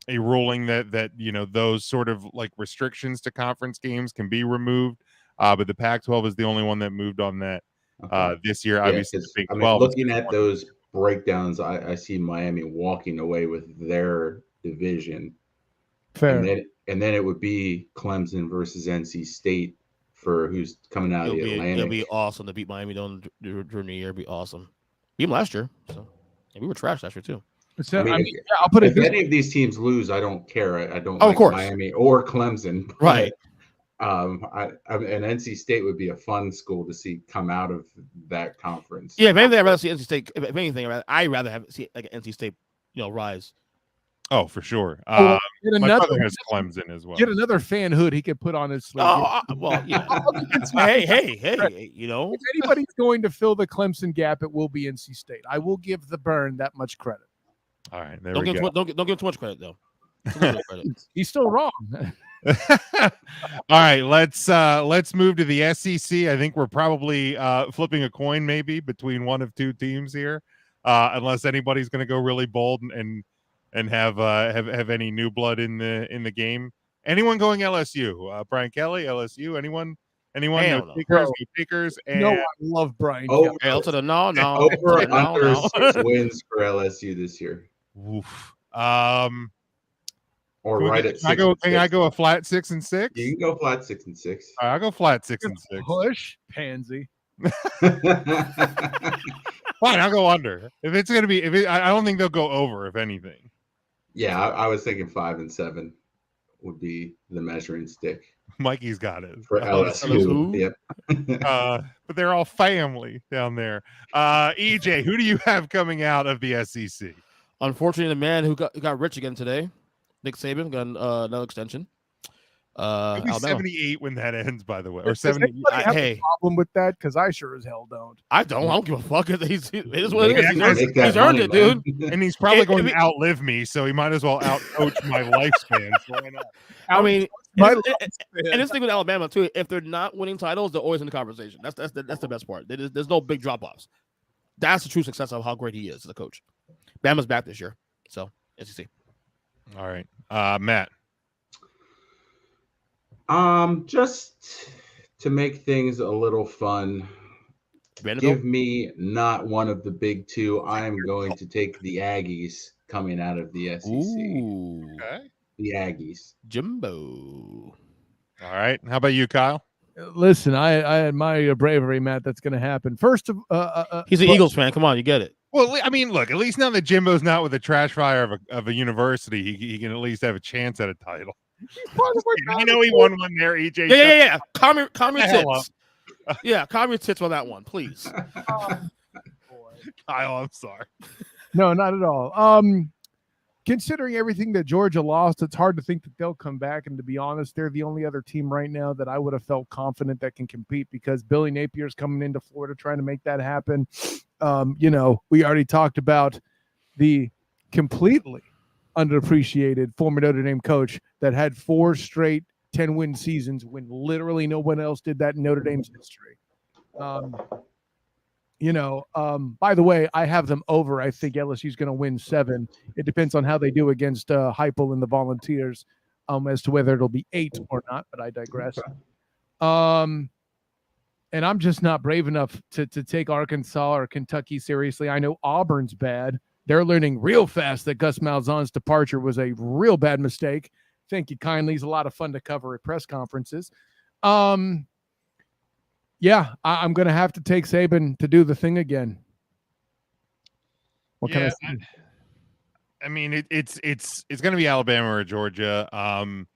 Speaker 5: ruling that those sort of like restrictions to conference games can be removed, but the Pac-12 is the only one that moved on that this year.
Speaker 7: Yeah,
Speaker 5: obviously, the Big 12.
Speaker 7: Looking at those breakdowns, I see Miami walking away with their division.
Speaker 8: Fair.
Speaker 7: And then it would be Clemson versus NC State for who's coming out of the Atlantic.
Speaker 6: It'll be awesome to beat Miami during the year. It'd be awesome. Beat them last year, so we were trash last year too.
Speaker 8: I'll put it.
Speaker 7: If any of these teams lose, I don't care. I don't
Speaker 6: of
Speaker 7: like
Speaker 6: course.
Speaker 7: Miami or Clemson.
Speaker 6: Right.
Speaker 7: And NC State would be a fun school to see come out of that conference.
Speaker 6: Yeah, if anything, I'd rather see NC State. If anything, I'd rather see like NC State, rise.
Speaker 5: Oh, for sure.
Speaker 8: My
Speaker 5: brother has Clemson as well.
Speaker 8: Get another fan hood he could put on his sleeve.
Speaker 6: Well, yeah. hey,
Speaker 8: If anybody's going to fill the Clemson gap, it will be NC State. I will give the Burn that much credit.
Speaker 5: All right,
Speaker 6: don't give him too much credit though.
Speaker 8: He's still wrong.
Speaker 5: All right, let's move to the SEC. I think we're probably flipping a coin maybe between one of two teams here, unless anybody's going to go really bold and have any new blood in the game. Anyone going LSU? Brian Kelly, LSU. Anyone? No takers. And
Speaker 8: I love Brian.
Speaker 7: Over,
Speaker 6: Kelly. To the no.
Speaker 7: Over under 6 wins for LSU this year.
Speaker 5: Oof.
Speaker 7: Or right at 6.
Speaker 5: Can I go a flat 6-6?
Speaker 7: You can go flat 6-6.
Speaker 5: All right, I'll go flat 6-6.
Speaker 8: Push pansy.
Speaker 5: Fine, I'll go under. If it's gonna be, I don't think they'll go over. If anything.
Speaker 7: Yeah, I was thinking 5-7 would be the measuring stick.
Speaker 5: Mikey's got it
Speaker 7: for LSU. Yep.
Speaker 5: But they're all family down there. EJ, who do you have coming out of the SEC?
Speaker 6: Unfortunately, the man who got rich again today, Nick Saban got another extension.
Speaker 5: It'll be
Speaker 6: Alabama.
Speaker 5: 78 when that ends, by the way, or
Speaker 8: Does
Speaker 5: 70.
Speaker 8: anybody have a problem with that? Because I sure as hell don't.
Speaker 6: I don't give a fuck. It is what it is. He's earned
Speaker 7: money,
Speaker 6: it, dude.
Speaker 5: And he's probably going to outlive me, so he might as well outcoach my lifespan. So why not?
Speaker 6: I mean,
Speaker 8: My
Speaker 6: and this thing with Alabama too, if they're not winning titles, they're always in the conversation. That's the best part. There's no big drop offs. That's the true success of how great he is as a coach. Bama's back this year, so SEC.
Speaker 5: All right, Matt.
Speaker 7: Just to make things a little fun, give me not one of the big two. I am going to take the Aggies coming out of the SEC.
Speaker 6: Ooh.
Speaker 5: Okay.
Speaker 7: The Aggies.
Speaker 6: Jimbo.
Speaker 5: All right. How about you, Kyle?
Speaker 8: Listen, I admire your bravery, Matt. That's going to happen. First of
Speaker 6: he's an Eagles fan. Come on, you get it.
Speaker 5: Well, I mean, look, at least now that Jimbo's not with the trash fire of a university, he can at least have a chance at a title. I know he won one there, EJ.
Speaker 6: Yeah. Calm your tits. Yeah, calm your tits on that one, please.
Speaker 5: Kyle, I'm sorry.
Speaker 8: No, not at all. Considering everything that Georgia lost, it's hard to think that they'll come back. And to be honest, they're the only other team right now that I would have felt confident that can compete because Billy Napier's coming into Florida trying to make that happen. We already talked about the completely underappreciated former Notre Dame coach that had 4 straight 10-win seasons when literally no one else did that in Notre Dame's history. By the way, I have them over. I think LSU's going to win 7. It depends on how they do against Heupel and the Volunteers as to whether it'll be 8 or not, but I digress. And I'm just not brave enough to take Arkansas or Kentucky seriously. I know Auburn's bad. They're learning real fast that Gus Malzahn's departure was a real bad mistake. Thank you kindly. He's a lot of fun to cover at press conferences. Yeah, I'm going to have to take Saban to do the thing again. What can I say?
Speaker 5: I mean, it's going to be Alabama or Georgia. I'm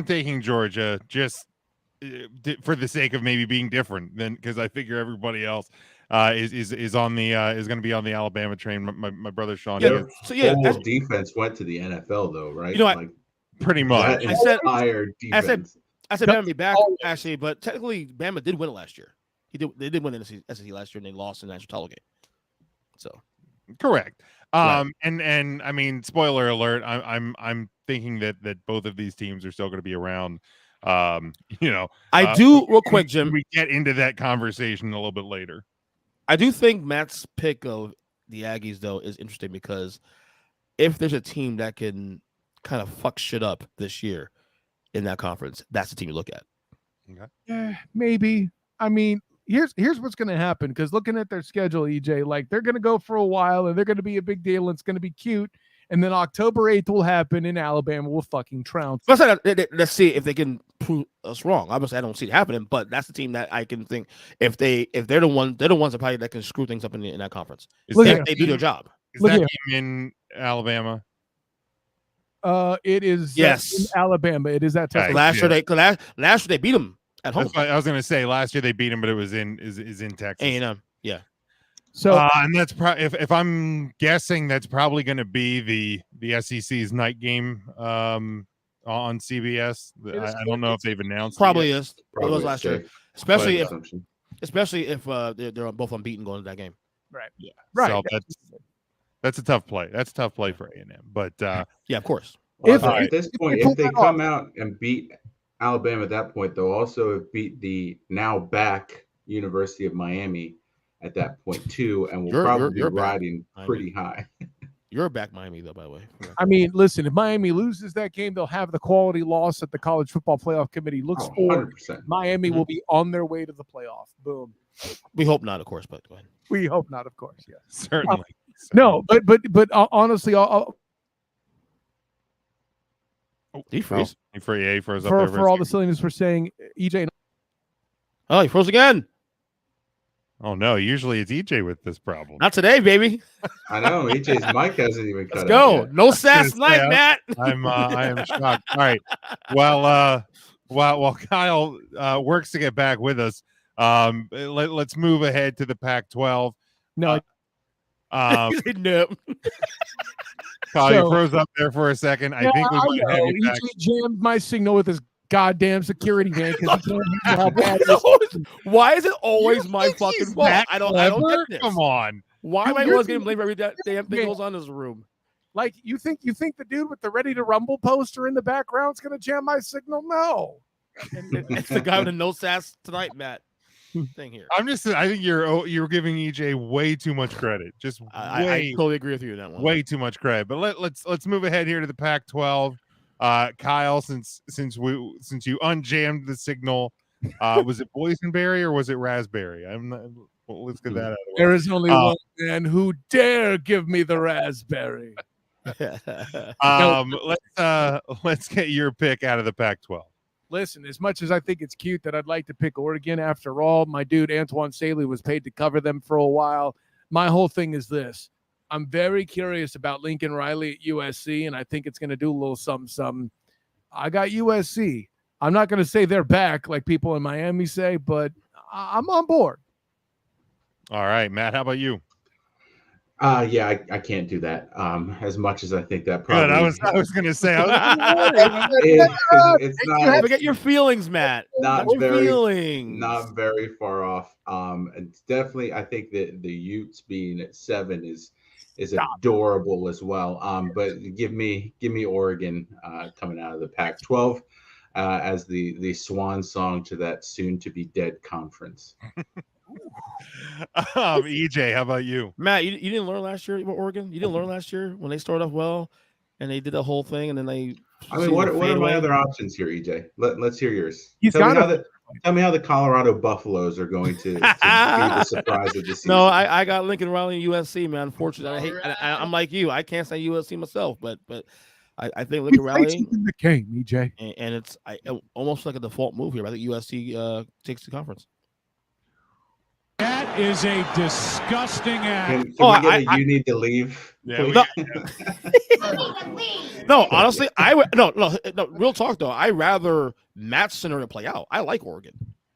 Speaker 5: taking Georgia just for the sake of maybe being different than because I figure everybody else is on the is going to be on the Alabama train. My brother Sean.
Speaker 7: Yeah. So whole defense went to the NFL though, right?
Speaker 5: Pretty much.
Speaker 7: I said
Speaker 6: Bama be back actually, but technically Bama did win it last year. They did win in the SEC last year, and they lost in the national title game. So
Speaker 5: correct.
Speaker 6: Right.
Speaker 5: And I mean, spoiler alert. I'm thinking that both of these teams are still going to be around.
Speaker 6: I do real quick, Jim.
Speaker 5: We get into that conversation a little bit later.
Speaker 6: I do think Matt's pick of the Aggies though is interesting because if there's a team that can kind of fuck shit up this year in that conference, that's the team you look at.
Speaker 5: Okay.
Speaker 8: Yeah, maybe. I mean, here's what's going to happen because looking at their schedule, EJ, like they're going to go for a while and they're going to be a big deal and it's going to be cute. And then October 8th will happen and Alabama will fucking trounce.
Speaker 6: Let's see if they can prove us wrong. Obviously, I don't see it happening, but that's the team that I can think if they're the ones that probably that can screw things up in that conference. If they do their job.
Speaker 5: Is that game in Alabama?
Speaker 8: It is
Speaker 6: in
Speaker 8: Alabama. It is that Texas.
Speaker 6: Last year they beat them at home.
Speaker 5: I was going to say last year they beat them, but it was in Texas.
Speaker 6: A&M, yeah.
Speaker 8: So
Speaker 5: and that's probably if I'm guessing that's probably going to be the SEC's night game on CBS. I don't know if they've announced.
Speaker 6: Probably
Speaker 5: it
Speaker 6: is. It was last year, especially if they're both unbeaten going to that game.
Speaker 8: Right.
Speaker 5: Yeah.
Speaker 8: Right.
Speaker 5: So that's a tough play. That's a tough play for A&M. But
Speaker 6: yeah, of course.
Speaker 7: At this point, if they come out and beat Alabama at that point, they'll also have beat the now back University of Miami at that point too, and will probably be riding pretty high.
Speaker 6: You're back Miami though, by the way.
Speaker 8: I mean, listen, if Miami loses that game, they'll have the quality loss that the College Football Playoff Committee looks for.
Speaker 7: 100%.
Speaker 8: Miami will be on their way to the playoff. Boom.
Speaker 6: We hope not, of course, but go ahead.
Speaker 8: We hope not, of course. Yeah,
Speaker 5: certainly.
Speaker 8: No, but honestly,
Speaker 5: he froze. He froze up
Speaker 8: for all the silliness for saying EJ.
Speaker 6: Oh, he froze again.
Speaker 5: Oh no! Usually it's EJ with this problem.
Speaker 6: Not today, baby.
Speaker 7: I know EJ's mic hasn't even cut.
Speaker 6: Let's go.
Speaker 7: Yet.
Speaker 6: No sass night, Matt.
Speaker 5: I am shocked. All right. Well, while Kyle works to get back with us, let's move ahead to the Pac-12.
Speaker 8: No.
Speaker 6: No.
Speaker 5: Kyle, you froze up there for a second. I think we might have you back.
Speaker 8: He jammed my signal with his goddamn security man because he can't how bad
Speaker 6: Why is it always my fucking fault? I don't get this.
Speaker 5: Come on.
Speaker 6: Why am I always getting blamed for every damn thing goes on in this room?
Speaker 8: Like you think the dude with the Ready to Rumble poster in the background is gonna jam my signal? No.
Speaker 6: It's the guy with the no sass tonight, Matt. Thing here.
Speaker 5: I think you're giving EJ way too much credit. Just
Speaker 6: I totally agree with you on that one.
Speaker 5: Way too much credit. But let's move ahead here to the Pac-12. Kyle, since you unjammed the signal, was it boysenberry or was it raspberry? Let's get that out of the way.
Speaker 8: There is only one man who dare give me the raspberry.
Speaker 5: Let's get your pick out of the Pac-12.
Speaker 8: Listen, as much as I think it's cute that I'd like to pick Oregon, after all, my dude Antoine Staley was paid to cover them for a while. My whole thing is this. I'm very curious about Lincoln Riley at USC, and I think it's going to do a little something. I got USC. I'm not going to say they're back like people in Miami say, but I'm on board.
Speaker 5: All right, Matt, how about you?
Speaker 7: Yeah, I can't do that. As much as I think that probably.
Speaker 5: Good. I was going to say.
Speaker 7: It's not.
Speaker 6: Forget your feelings, Matt.
Speaker 7: Not very far off. It's definitely. I think that the Utes being at 7 is adorable as well. But give me Oregon coming out of the Pac-12 as the swan song to that soon to be dead conference.
Speaker 5: EJ, how about you?
Speaker 6: Matt, you didn't learn last year about Oregon? You didn't learn last year when they started off well and they did the whole thing and then they
Speaker 7: what are my other options here, EJ? Let's hear yours. Tell me how the Colorado Buffaloes are going to be the surprise of the season.
Speaker 6: No, I got Lincoln Riley and USC, man. Unfortunately, I'm like you. I can't say USC myself, but I think Lincoln Riley
Speaker 8: in the game, EJ.
Speaker 6: And it's almost like a default move here. I think USC takes the conference.
Speaker 4: That is a disgusting act.
Speaker 7: You need to leave.
Speaker 5: Yeah,
Speaker 6: no, honestly, no. Real talk though. I rather Matt's scenario play out. I like Oregon.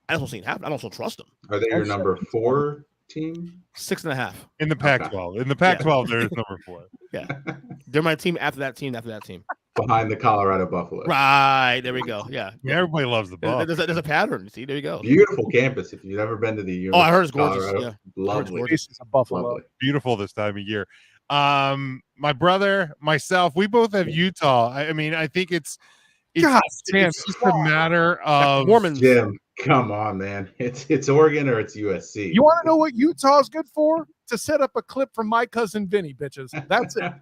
Speaker 6: I just don't see it happen. I don't trust them.
Speaker 7: Are they your number 4 team?
Speaker 6: 6.5
Speaker 5: in the Pac-12. In the Pac-12, there's number 4.
Speaker 6: Yeah, they're my team after that team.
Speaker 7: Behind the Colorado Buffaloes.
Speaker 6: Right, there we go. Yeah,
Speaker 5: everybody loves the Buff.
Speaker 6: There's a pattern. See, there you go.
Speaker 7: Beautiful campus. If you've ever been to the University
Speaker 6: I heard it's gorgeous.
Speaker 7: Colorado,
Speaker 6: Yeah,
Speaker 7: lovely.
Speaker 8: It's a Buffalo.
Speaker 7: Lovely.
Speaker 5: Beautiful this time of year. My brother, myself, we both have Utah. I mean, I think it's just a matter of
Speaker 6: Mormons.
Speaker 7: Jim, come on, man. It's Oregon or it's USC.
Speaker 8: You want to know what Utah's good for? To set up a clip from My Cousin Vinny, bitches. That's it.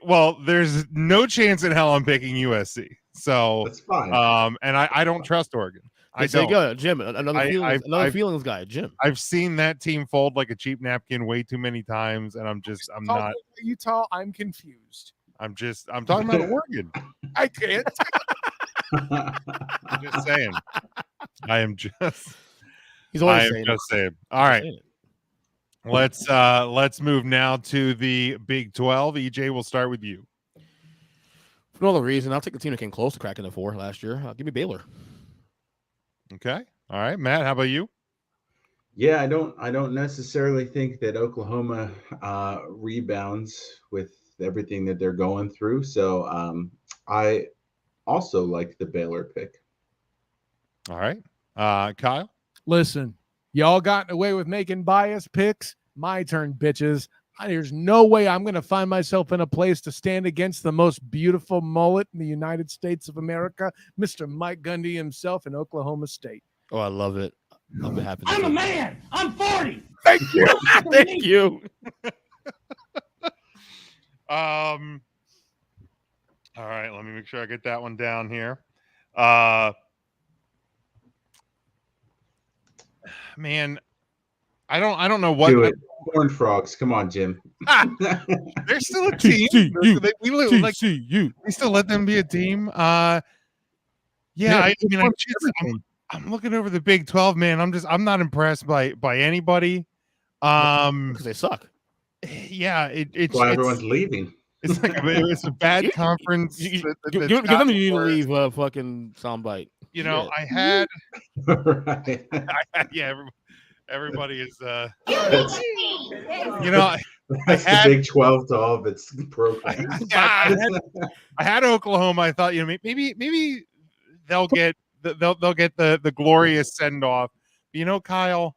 Speaker 5: Look, there's no chance in hell I'm picking USC. So
Speaker 7: that's fine.
Speaker 5: And I don't trust Oregon.
Speaker 6: There you go, Jim. Another feelings guy, Jim.
Speaker 5: I've seen that team fold like a cheap napkin way too many times, and I'm not
Speaker 8: Utah. I'm confused.
Speaker 5: I'm talking about Oregon.
Speaker 8: I can't.
Speaker 5: I'm just saying.
Speaker 6: He's always saying.
Speaker 5: Just saying. All right. Let's move now to the Big 12. EJ, we'll start with you.
Speaker 6: For no other reason, I'll take the team that came close to cracking the 4 last year. Give me Baylor.
Speaker 5: Okay. All right, Matt, how about you?
Speaker 7: Yeah, I don't necessarily think that Oklahoma rebounds with everything that they're going through. So I also like the Baylor pick.
Speaker 5: All right. Kyle?
Speaker 8: Listen, y'all gotten away with making biased picks. My turn, bitches. There's no way I'm going to find myself in a place to stand against the most beautiful mullet in the United States of America, Mr. Mike Gundy himself in Oklahoma State.
Speaker 6: Oh, I love it. Love it happening.
Speaker 10: I'm a man. I'm 40.
Speaker 8: Thank you.
Speaker 6: Thank you.
Speaker 5: All right, let me make sure I get that one down here. Man, I don't know what.
Speaker 7: Do it. Corn frogs. Come on, Jim.
Speaker 5: They're still a team. We still let them be a team. I'm looking over the Big 12, man. I'm not impressed by anybody.
Speaker 6: Because they suck.
Speaker 5: Yeah, it's
Speaker 7: why everyone's leaving.
Speaker 5: It's like it's a bad conference.
Speaker 6: Give them a you leave fucking soundbite.
Speaker 5: You know, I had
Speaker 7: right.
Speaker 5: yeah. Everybody is You know,
Speaker 7: That's the Big 12 to all of its programs.
Speaker 5: I had Oklahoma. I thought, maybe they'll get the glorious send off. You know, Kyle.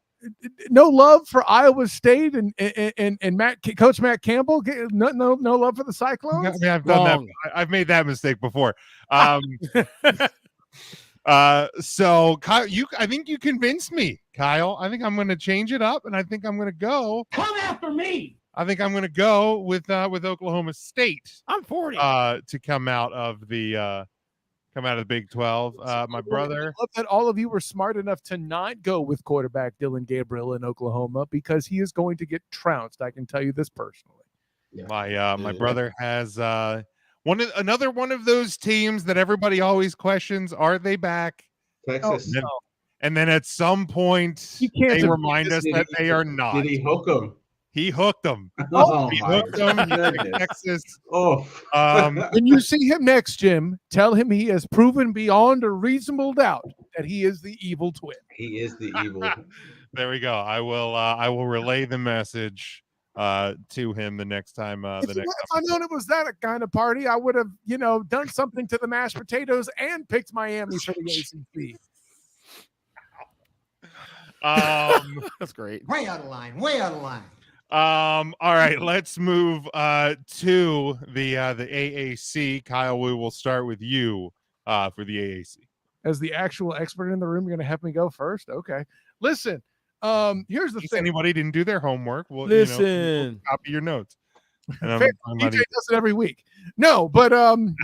Speaker 8: No love for Iowa State and Coach Matt Campbell. No love for the Cyclones.
Speaker 5: I mean, I've done that. I've made that mistake before. So Kyle, I think you convinced me, Kyle. I think I'm going to change it up, and I think I'm going to go.
Speaker 10: Come after me.
Speaker 5: I think I'm going to go with Oklahoma State.
Speaker 6: I'm 40
Speaker 5: to come out of the Big 12. My brother.
Speaker 8: I love that all of you were smart enough to not go with quarterback Dylan Gabriel in Oklahoma because he is going to get trounced. I can tell you this personally.
Speaker 5: Yeah. My brother has another one of those teams that everybody always questions: are they back?
Speaker 7: Texas.
Speaker 5: And then at some point they remind us that they are not.
Speaker 7: Did he hook them?
Speaker 5: He hooked them.
Speaker 7: He
Speaker 5: hooked them. Texas.
Speaker 8: When you see him next, Jim, tell him he has proven beyond a reasonable doubt that he is the evil twin.
Speaker 7: He is the evil.
Speaker 5: There we go. I will relay the message to him the next time.
Speaker 8: If I known it was that kind of party, I would have, done something to the mashed potatoes and picked Miami for the ACC.
Speaker 6: That's great.
Speaker 10: Way out of line. Way out of line.
Speaker 5: All right, let's move to the AAC. Kyle, we will start with you for the AAC.
Speaker 8: As the actual expert in the room, you're going to have me go first? Okay. Listen, here's the thing.
Speaker 5: Anybody didn't do their homework, we'll copy your notes. And
Speaker 8: DJ does it every week. No, but I'm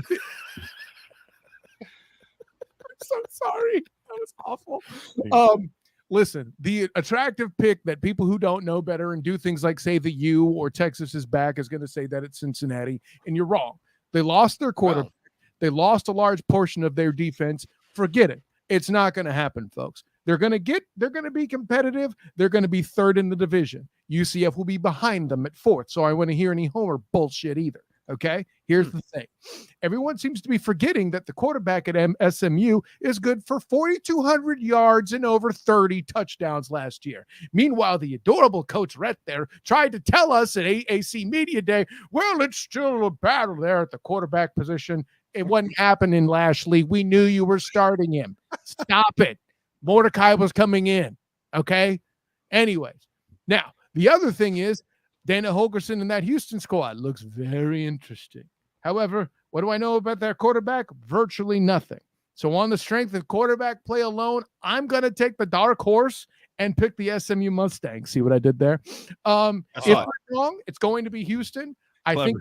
Speaker 8: so sorry. That was awful. Listen, the attractive pick that people who don't know better and do things like say the U or Texas is back is going to say that it's Cincinnati, and you're wrong. They lost their quarterback. Wow. They lost a large portion of their defense. Forget it. It's not going to happen, folks. They're going to be competitive. They're going to be third in the division. UCF will be behind them at fourth. So I don't want to hear any Homer bullshit either. Okay, here's the thing. Everyone seems to be forgetting that the quarterback at SMU is good for 4,200 yards and over 30 touchdowns last year. Meanwhile, the adorable Coach Rhett there tried to tell us at AAC Media Day, well, it's still a battle there at the quarterback position. It wasn't happening, Lashley. We knew you were starting him. Stop it. Mordecai was coming in. Okay? Anyways, now, the other thing is, Dana Holgerson and that Houston squad looks very interesting. However, what do I know about their quarterback? Virtually nothing. So on the strength of quarterback play alone, I'm going to take the dark horse and pick the SMU Mustangs. See what I did there? If I'm wrong, it's going to be Houston. I think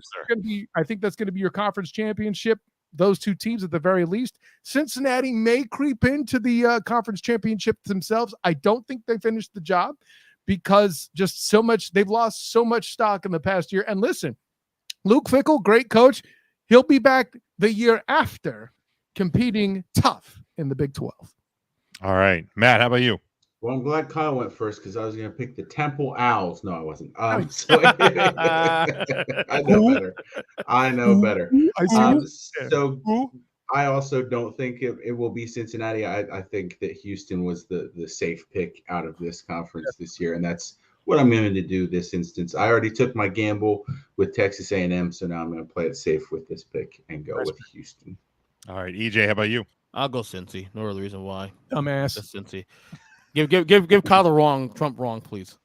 Speaker 8: that's going to be your conference championship. Those two teams at the very least. Cincinnati may creep into the conference championship themselves. I don't think they finished the job, because they've lost so much stock in the past year. And listen, Luke Fickell, great coach. He'll be back the year after competing tough in the Big 12.
Speaker 5: All right. Matt, how about you?
Speaker 7: Well, I'm glad Kyle went first because I was going to pick the Temple Owls. No, I wasn't. I know better. I also don't think it will be Cincinnati. I think that Houston was the safe pick out of this conference this year, and that's what I'm going to do this instance. I already took my gamble with Texas A&M, so now I'm going to play it safe with this pick and go with Houston.
Speaker 5: All right, EJ, how about you?
Speaker 6: I'll go Cincy. No other reason why.
Speaker 8: Dumbass.
Speaker 6: Just Cincy. Give Kyle the Trump wrong, please.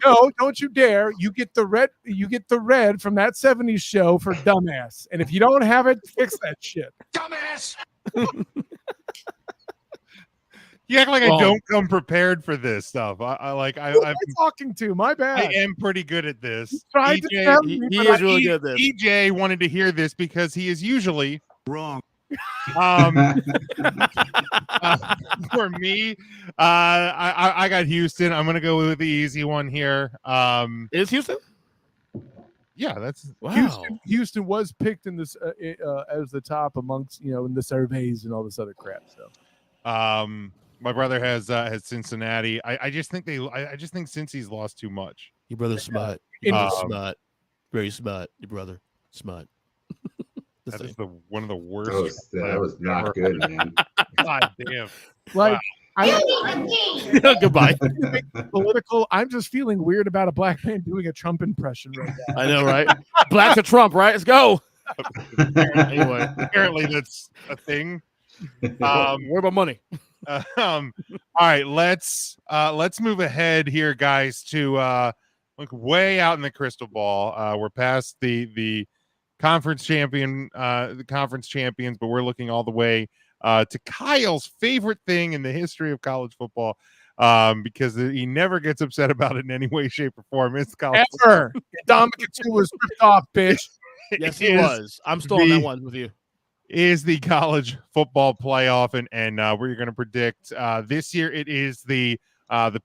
Speaker 8: No, don't you dare. You get the red from that 70s show for dumbass. And if you don't have it, fix that shit.
Speaker 10: Dumbass.
Speaker 5: You act like I don't come prepared for this stuff. I'm
Speaker 8: talking to. My bad.
Speaker 5: I am pretty good at this.
Speaker 6: He is really good at this.
Speaker 5: EJ wanted to hear this because he is usually
Speaker 2: wrong.
Speaker 5: For me, I got Houston. I'm gonna go with the easy one here.
Speaker 6: Is Houston?
Speaker 5: Yeah, that's
Speaker 8: wow. Houston was picked in this as the top amongst in the surveys and all this other crap. So,
Speaker 5: my brother has Cincinnati. I just think Cincy's lost too much.
Speaker 6: Your brother's smart. Smart, very smart. Your brother smart.
Speaker 5: That is one of the worst.
Speaker 7: That was not good, man.
Speaker 5: God damn.
Speaker 8: Like
Speaker 6: Goodbye.
Speaker 8: Political. I'm just feeling weird about a black man doing a Trump impression right now.
Speaker 6: I know, right? Black to Trump, right? Let's go.
Speaker 5: Anyway, apparently that's a thing.
Speaker 6: What about money?
Speaker 5: All right, let's move ahead here, guys, to look way out in the crystal ball. We're past the conference champions, but we're looking all the way to Kyle's favorite thing in the history of college football, because he never gets upset about it in any way, shape, or form. It's college
Speaker 8: Ever. Dominic was ripped off, bitch.
Speaker 6: Yes, he was. I'm still on that one with you.
Speaker 5: Is the college football playoff, and we're going to predict this year. It is the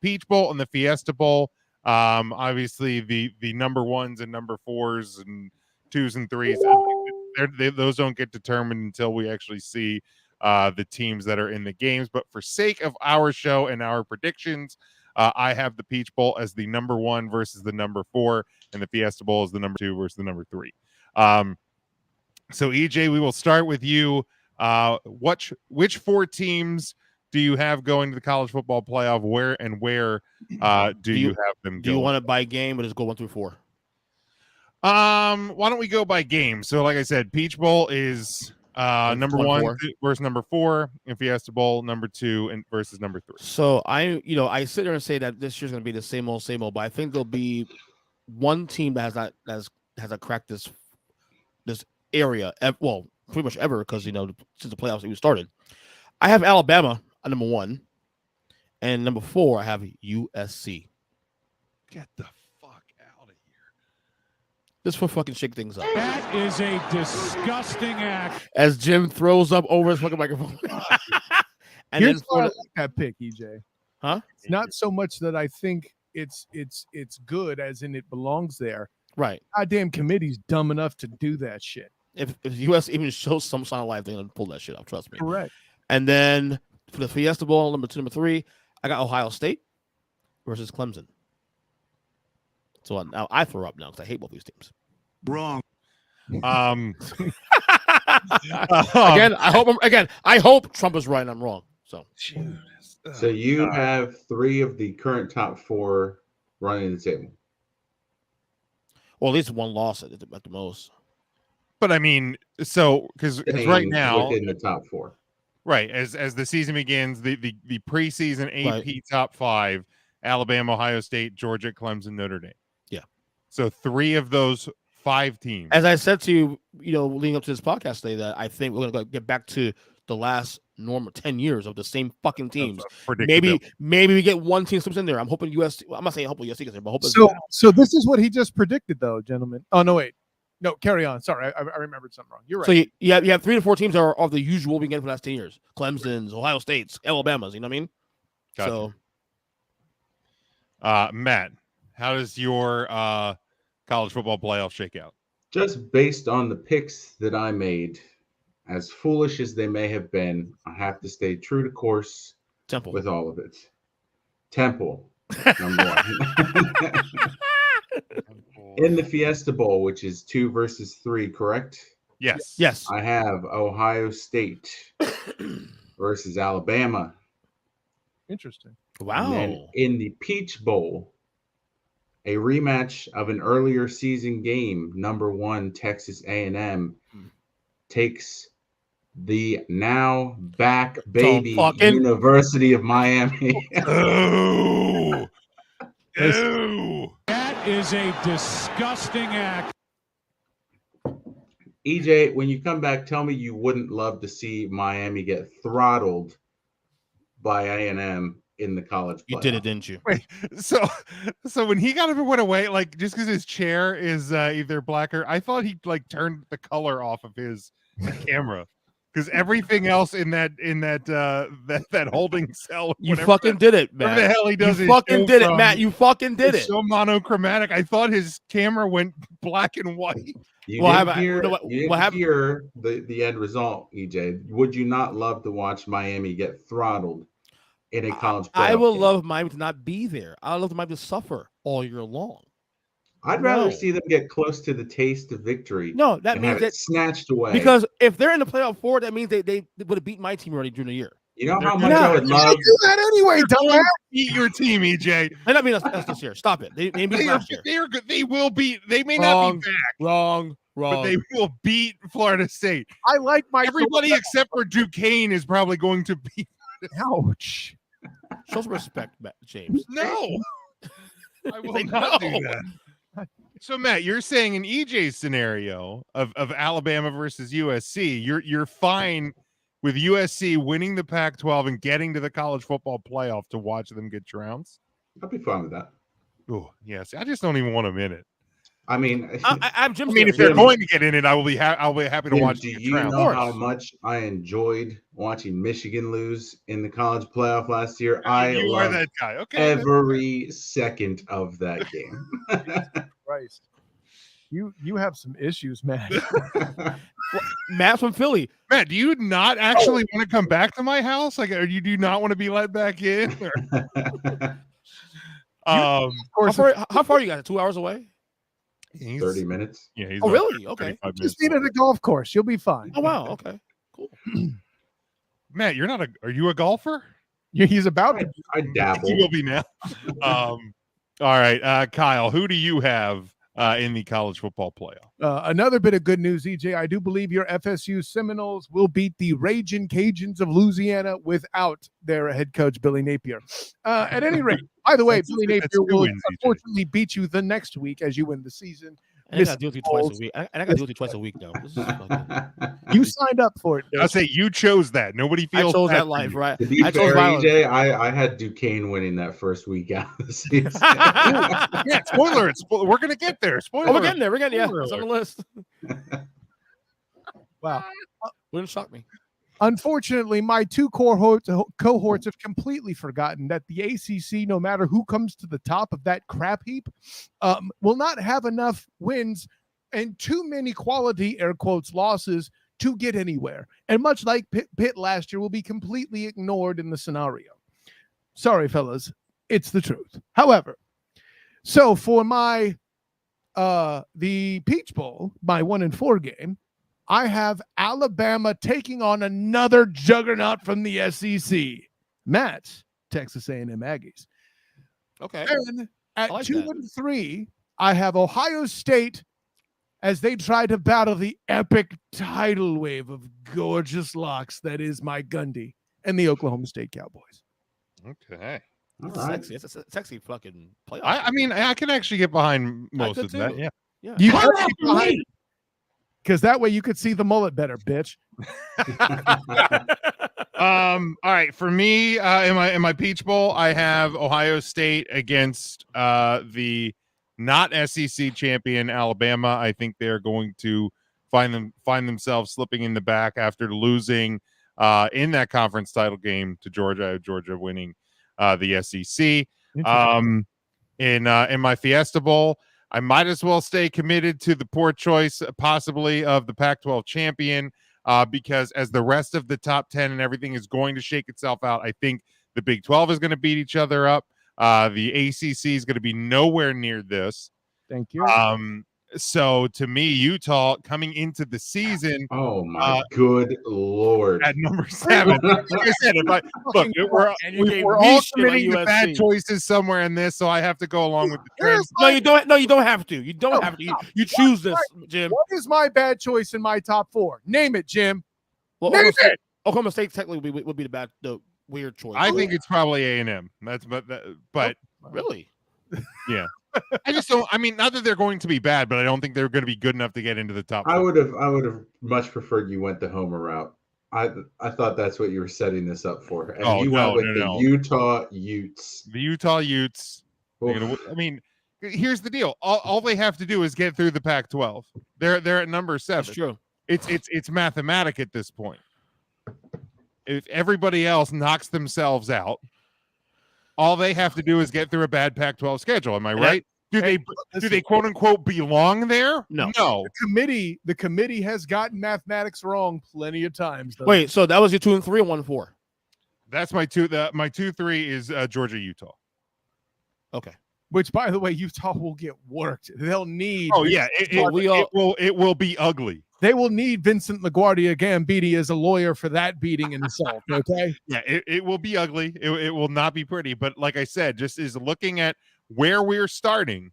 Speaker 5: Peach Bowl and the Fiesta Bowl. Obviously, the number ones and number fours and twos and threes, those don't get determined until we actually see the teams that are in the games. But for sake of our show and our predictions, I have the Peach Bowl as the number one versus the number four, and the Fiesta Bowl is the number two versus the number three. So EJ, we will start with you. Which four teams do you have going to the college football playoff? Where do you have them?
Speaker 6: Do you want it by game or just go 1 through 4?
Speaker 5: Why don't we go by game? So, like I said, Peach Bowl is number 1 versus number 4, and Fiesta Bowl number 2 and versus number 3.
Speaker 6: So I sit there and say that this year's going to be the same old, but I think there'll be one team that hasn't cracked this area. Well, pretty much ever, because since the playoffs even started. I have Alabama at number 1, and number 4 I have USC.
Speaker 5: Get the fuck out of here!
Speaker 6: Just for fucking shake things up.
Speaker 4: That is a disgusting act.
Speaker 6: As Jim throws up over his fucking microphone. And
Speaker 8: Here's why I like that pick, EJ.
Speaker 6: Huh?
Speaker 8: It's not so much that I think it's good, as in it belongs there.
Speaker 6: Right.
Speaker 8: Goddamn committee's dumb enough to do that shit.
Speaker 6: If US even shows some sign of life, they're gonna pull that shit off. Trust me.
Speaker 8: Correct.
Speaker 6: And then for the Fiesta Bowl, number 2, number 3, I got Ohio State versus Clemson. So now I throw up now because I hate both these teams.
Speaker 2: Wrong.
Speaker 6: I hope Trump is right and I'm wrong.
Speaker 7: So you have 3 of the current top 4 running the table.
Speaker 6: Well, at least one loss at the most.
Speaker 5: But I mean, so because right now
Speaker 7: within the top 4,
Speaker 5: right as the season begins, the preseason AP
Speaker 6: Right.
Speaker 5: top 5: Alabama, Ohio State, Georgia, Clemson, Notre Dame.
Speaker 6: Yeah.
Speaker 5: So 3 of those 5 teams.
Speaker 6: As I said to you, leading up to this podcast today, that I think we're gonna get back to the last normal 10 years of the same fucking teams. Maybe we get one team slips in there. I'm hoping USC. I'm not saying hopefully USC gets there, but hoping.
Speaker 8: So this is what he just predicted, though, gentlemen. Oh no, wait, no, carry on. Sorry, I remembered something wrong. You're right.
Speaker 6: So you have 3 to 4 teams that are of the usual we get for the last 10 years: Clemson's, Ohio State's, Alabama's. You know what I mean?
Speaker 5: Gotcha. So, Matt, how does your college football playoff shake out?
Speaker 7: Just based on the picks that I made, as foolish as they may have been, I have to stay true to course.
Speaker 6: Temple
Speaker 7: with all of it. Temple, number 1. In the Fiesta Bowl, which is 2 versus 3, correct?
Speaker 5: Yes.
Speaker 7: I have Ohio State versus Alabama.
Speaker 8: Interesting.
Speaker 6: Wow.
Speaker 7: And then in the Peach Bowl, a rematch of an earlier season game, number 1 Texas A&M takes the now back baby University of Miami.
Speaker 5: Oh.
Speaker 4: That is a disgusting act.
Speaker 7: EJ, when you come back, tell me you wouldn't love to see Miami get throttled by A&M in the college playoff.
Speaker 6: You did it, didn't you?
Speaker 5: Wait, so when he got up and went away, like just because his chair is either blacker, I thought he like turned the color off of his camera. Because everything else in that holding cell,
Speaker 6: you fucking did it, Matt.
Speaker 5: What the hell he does?
Speaker 6: You fucking did it, Matt. You fucking did it.
Speaker 5: So monochromatic. I thought his camera went black and white.
Speaker 7: You didn't hear the end result, EJ. Would you not love to watch Miami get throttled in a college playoff
Speaker 6: I will
Speaker 7: game?
Speaker 6: love Miami to not be there. I would love Miami to suffer all year long.
Speaker 7: I'd rather see them get close to the taste of victory.
Speaker 6: No, that means
Speaker 7: have it snatched away.
Speaker 6: Because if they're in the playoff 4, that means they would have beat my team already during the year.
Speaker 7: You know how
Speaker 5: They're
Speaker 7: much I would
Speaker 8: You
Speaker 7: love.
Speaker 8: should do that anyway, dumbass.
Speaker 5: Beat your team, EJ.
Speaker 6: May not be us this year. Stop it. They beat
Speaker 5: They are,
Speaker 6: last year.
Speaker 5: they are good. They will beat. They may not be back,
Speaker 6: Wrong.
Speaker 5: but they will beat Florida State.
Speaker 8: I like my
Speaker 5: Everybody except for Duquesne is probably going to beat.
Speaker 8: Ouch.
Speaker 6: Show some respect, James.
Speaker 5: No, I will
Speaker 6: Say
Speaker 5: not
Speaker 6: no.
Speaker 5: do that. So Matt, you're saying in EJ's scenario of Alabama versus USC, you're fine with USC winning the Pac-12 and getting to the college football playoff to watch them get trounced?
Speaker 7: I'd be fine with that.
Speaker 5: Oh yes, I just don't even want them in it.
Speaker 7: I mean,
Speaker 6: I'm Jim's
Speaker 5: I mean, if
Speaker 6: theory.
Speaker 5: they're going to get in it, I'll be happy to
Speaker 7: Jim,
Speaker 5: watch.
Speaker 7: do
Speaker 5: them get
Speaker 7: you
Speaker 5: trounced.
Speaker 7: know how much I enjoyed watching Michigan lose in the college playoff last year? I
Speaker 5: You are
Speaker 7: loved
Speaker 5: that guy. Okay.
Speaker 7: every second of that game.
Speaker 8: Christ. You have some issues, man.
Speaker 6: Matt from Philly.
Speaker 5: Matt, do you not actually want to come back to my house? Like, or you do not want to be let back in? Or-
Speaker 8: Of course,
Speaker 6: How far are you guys? 2 hours away?
Speaker 5: he's-
Speaker 7: 30 minutes.
Speaker 5: Yeah, he's
Speaker 6: Oh,
Speaker 5: about
Speaker 6: really? Okay.
Speaker 5: 35
Speaker 8: just
Speaker 5: minutes
Speaker 8: meet at
Speaker 5: away.
Speaker 8: a golf course. You'll be fine.
Speaker 6: Oh, wow. Okay. Cool.
Speaker 5: Matt, you're not are you a golfer?
Speaker 8: He's about to.
Speaker 7: I dabble.
Speaker 5: You will be now. All right, Kyle, who do you have in the college football playoff?
Speaker 8: Another bit of good news, EJ. I do believe your FSU Seminoles will beat the Ragin' Cajuns of Louisiana without their head coach, Billy Napier. At any rate, by the way, Billy
Speaker 5: that's
Speaker 8: Napier
Speaker 5: two
Speaker 8: will
Speaker 5: wins, EJ.
Speaker 8: unfortunately beat you the next week as you win the season.
Speaker 6: I got to deal with you twice a week. I got to deal with you twice a week, though. This is fucking...
Speaker 8: You signed up for it.
Speaker 5: I'll say you chose that. Nobody
Speaker 6: I
Speaker 5: feels
Speaker 6: chose
Speaker 5: bad
Speaker 6: that
Speaker 5: for
Speaker 6: life,
Speaker 5: you.
Speaker 6: right?
Speaker 7: To be
Speaker 6: I chose
Speaker 7: fair,
Speaker 6: violence.
Speaker 7: EJ, I had Duquesne winning that first week out of the season.
Speaker 5: Yeah, spoiler. We're gonna get there. Spoiler.
Speaker 6: Oh, we're getting there. We're getting, yeah.
Speaker 5: Spoiler
Speaker 6: It's on the list.
Speaker 8: Wow.
Speaker 6: Wouldn't shock me.
Speaker 8: Unfortunately, my two cohorts have completely forgotten that the ACC, no matter who comes to the top of that crap heap, will not have enough wins and too many quality, air quotes, losses to get anywhere. And much like Pitt last year, will be completely ignored in the scenario. Sorry, fellas. It's the truth. However, so for my the Peach Bowl, my 1-4 game, I have Alabama taking on another juggernaut from the SEC. Matt, Texas A&M Aggies.
Speaker 6: Okay.
Speaker 8: And at
Speaker 6: like
Speaker 8: 2-3, I have Ohio State as they try to battle the epic tidal wave of gorgeous locks that is my Gundy and the Oklahoma State Cowboys.
Speaker 5: Okay.
Speaker 7: All
Speaker 6: It's
Speaker 7: right.
Speaker 6: sexy. It's a sexy fucking playoff.
Speaker 5: I mean, I can actually get behind most
Speaker 6: could
Speaker 5: of that.
Speaker 6: too.
Speaker 5: Yeah.
Speaker 6: Yeah.
Speaker 8: You because that way you could see the mullet better, bitch.
Speaker 5: All right. For me, in my Peach Bowl, I have Ohio State against the not SEC champion Alabama. I think they're going to find themselves slipping in the back after losing in that conference title game to Georgia. Georgia winning the SEC. In my Fiesta Bowl, I might as well stay committed to the poor choice, possibly of the Pac-12 champion, because as the rest of the top 10 and everything is going to shake itself out, I think the Big 12 is going to beat each other up. The ACC is going to be nowhere near this.
Speaker 8: Thank you.
Speaker 5: So to me, Utah coming into the season,
Speaker 7: Oh my good Lord.
Speaker 5: at number 7. Like I said, we're all committing to bad choices somewhere in this, so I have to go along with the trend.
Speaker 6: No, you don't. No, you don't have to. You don't have to. You choose this, Jim.
Speaker 8: What is my bad choice in my top 4? Name it, Jim.
Speaker 6: Well,
Speaker 8: Name it.
Speaker 6: Oklahoma State technically would be the weird choice.
Speaker 5: I think it's probably A&M. But
Speaker 6: really,
Speaker 5: yeah. I just don't. I mean, not that they're going to be bad, but I don't think they're going to be good enough to get into the top.
Speaker 7: I would have much preferred you went the Homer route. I thought that's what you were setting this up for. And you went with the Utah Utes.
Speaker 5: The Utah Utes.
Speaker 7: Oof.
Speaker 5: I mean, here's the deal. All they have to do is get through the Pac-12. They're at number 7.
Speaker 6: that's true.
Speaker 5: It's mathematic at this point. If everybody else knocks themselves out, all they have to do is get through a bad Pac-12 schedule. Am I right? Do they quote unquote belong there?
Speaker 6: No.
Speaker 8: The committee has gotten mathematics wrong plenty of times. Though.
Speaker 6: Wait, so that was your 2 and 3 or 1 and 4?
Speaker 5: That's my 2. My 2-3 is Georgia, Utah.
Speaker 6: Okay.
Speaker 8: Which, by the way, Utah will get worked. They'll need.
Speaker 5: Oh yeah, it will be ugly.
Speaker 8: They will need Vincent LaGuardia Gambini as a lawyer for that beating and assault. Okay.
Speaker 5: Yeah, it will be ugly. It will not be pretty. But like I said, just is looking at where we're starting,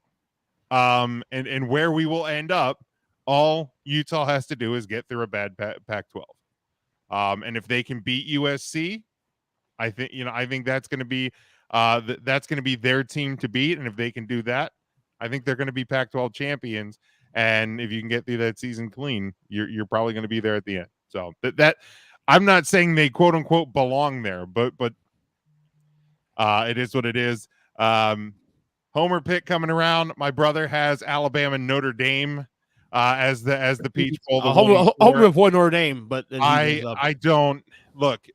Speaker 5: and where we will end up. All Utah has to do is get through a bad Pac-12. And if they can beat USC, I think that's going to be that's going to be their team to beat. And if they can do that, I think they're going to be Pac-12 champions. And if you can get through that season clean, you're probably going to be there at the end. So that I'm not saying they quote unquote belong there, but it is what it is. Homer pick coming around. My brother has Alabama Notre Dame as the Peach Bowl.
Speaker 6: Homer avoid Notre Dame, but
Speaker 5: I don't look.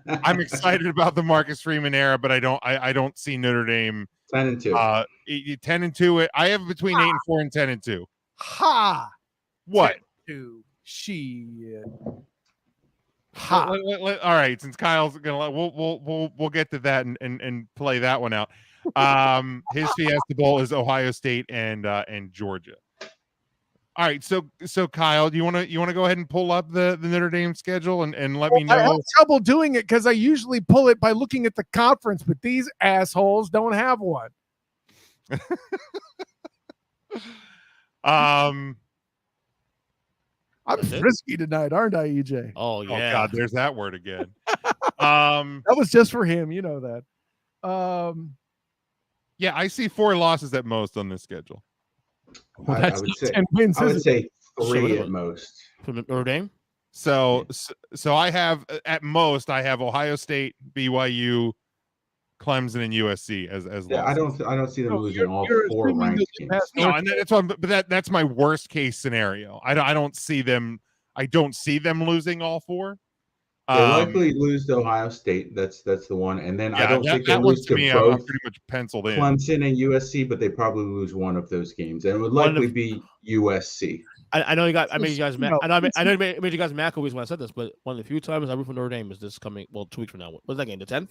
Speaker 5: I'm excited about the Marcus Freeman era, but I don't see Notre Dame
Speaker 7: 10-2.
Speaker 5: 10-2. I have between 8-4 and 10-2.
Speaker 8: Ha!
Speaker 5: What?
Speaker 8: 10-2. Shit.
Speaker 5: Ha! All right, since Kyle's gonna, we'll get to that and play that one out. His Fiesta Bowl is Ohio State and Georgia. All right, so Kyle, do you want to go ahead and pull up the Notre Dame schedule and let me know?
Speaker 8: I have trouble doing it because I usually pull it by looking at the conference, but these assholes don't have one.
Speaker 6: That's
Speaker 8: I'm frisky tonight, aren't I, EJ?
Speaker 6: Oh yeah.
Speaker 5: Oh God, there's that word again.
Speaker 8: That was just for him, you know that.
Speaker 5: Yeah, I see 4 losses at most on this schedule.
Speaker 8: Well,
Speaker 7: I
Speaker 8: that's
Speaker 7: would say
Speaker 8: 10 wins.
Speaker 7: I would say
Speaker 6: So
Speaker 7: 3 at most.
Speaker 6: From Notre Dame.
Speaker 5: So I have at most Ohio State, BYU, Clemson, and USC as
Speaker 7: Yeah, I
Speaker 5: losses.
Speaker 7: don't see them losing all
Speaker 8: you're
Speaker 7: 4
Speaker 8: assuming
Speaker 7: ranked
Speaker 8: that
Speaker 7: games.
Speaker 5: No, and that's one. But that's my worst case scenario. I don't see them. I don't see them losing all 4.
Speaker 7: They likely lose to Ohio State. That's the one. And then I don't think they
Speaker 5: that one
Speaker 7: lose
Speaker 5: to
Speaker 7: to
Speaker 5: me. I'm
Speaker 7: both
Speaker 5: pretty much penciled in.
Speaker 7: Clemson and USC, but they probably lose one of those games, and it would likely be USC.
Speaker 6: I know you got. I made you guys mad.
Speaker 8: No,
Speaker 6: I know I made you guys mad when I said this, but one of the few times I root for Notre Dame is this coming. Well, 2 weeks from now. What's that game? The 10th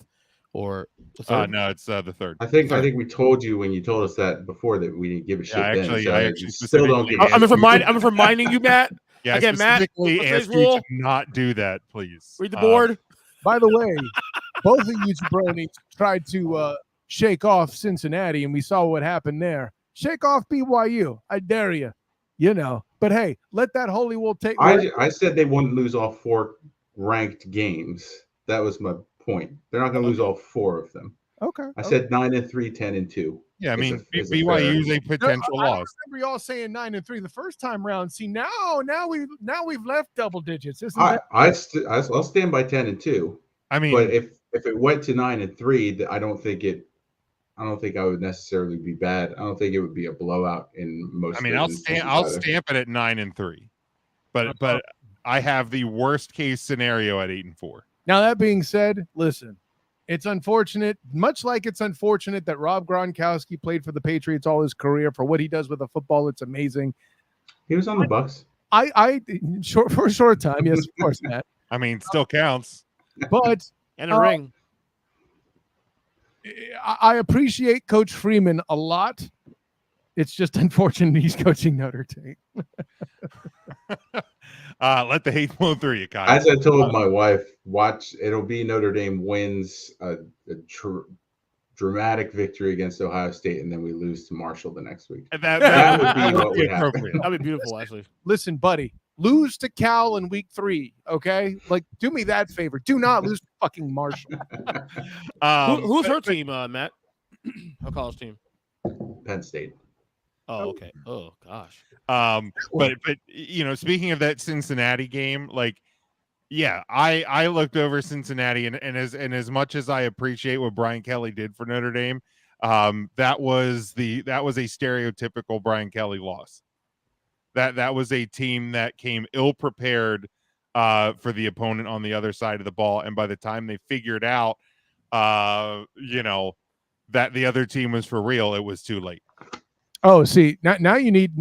Speaker 6: or the 3rd?
Speaker 5: No, it's the 3rd.
Speaker 7: I think we told you when you told us that before that we didn't give a shit.
Speaker 5: I actually
Speaker 7: still don't give.
Speaker 6: I'm reminding you, Matt.
Speaker 5: Yeah,
Speaker 6: Again, Matt,
Speaker 5: specifically
Speaker 6: what's
Speaker 5: ask
Speaker 6: today's
Speaker 5: you
Speaker 6: rule?
Speaker 5: to not do that, please.
Speaker 6: Read the board.
Speaker 8: By the way, both of you jabronis tried to shake off Cincinnati, and we saw what happened there. Shake off BYU. I dare you. You know. But hey, let that holy wool take.
Speaker 7: I said they wouldn't lose all 4 ranked games. That was my point. They're not going to lose all 4 of them.
Speaker 8: Okay.
Speaker 7: I said 9-3, 10-2.
Speaker 5: Yeah, I mean
Speaker 7: is
Speaker 5: BYU is a potential
Speaker 8: I
Speaker 5: loss.
Speaker 8: remember y'all saying 9-3 the first time round. See, now we've left double digits. Isn't that?
Speaker 7: I'll stand by 10-2.
Speaker 5: I mean,
Speaker 7: but if it went to 9-3, I don't think I would necessarily be bad. I don't think it would be a blowout in most.
Speaker 5: I mean, I'll stamp it at 9-3, but I have the worst case scenario at 8-4.
Speaker 8: Now that being said, listen. It's unfortunate, much like it's unfortunate that Rob Gronkowski played for the Patriots all his career. For what he does with the football, it's amazing.
Speaker 7: He was on the Bucs.
Speaker 8: For a short time, yes, of course, Matt.
Speaker 5: I mean, still counts.
Speaker 8: But
Speaker 6: and a ring.
Speaker 8: I appreciate Coach Freeman a lot. It's just unfortunate he's coaching Notre Dame.
Speaker 5: Let the hate flow through you, Kyle.
Speaker 7: As I told my wife, it'll be Notre Dame wins a dramatic victory against Ohio State, and then we lose to Marshall the next week. That would be what would happen.
Speaker 6: That'd be beautiful, actually.
Speaker 8: Listen, buddy, lose to Cal in week 3, okay? Like, do me that favor. Do not lose to fucking Marshall.
Speaker 6: Who's her team, Matt? Her college team?
Speaker 7: Penn State.
Speaker 6: Oh, okay. Oh, gosh.
Speaker 5: But you know, speaking of that Cincinnati game, like, yeah, I looked over Cincinnati, and as much as I appreciate what Brian Kelly did for Notre Dame, that was a stereotypical Brian Kelly loss. That was a team that came ill prepared for the opponent on the other side of the ball, and by the time they figured out, you know, that the other team was for real, it was too late.
Speaker 8: Oh, see, now you need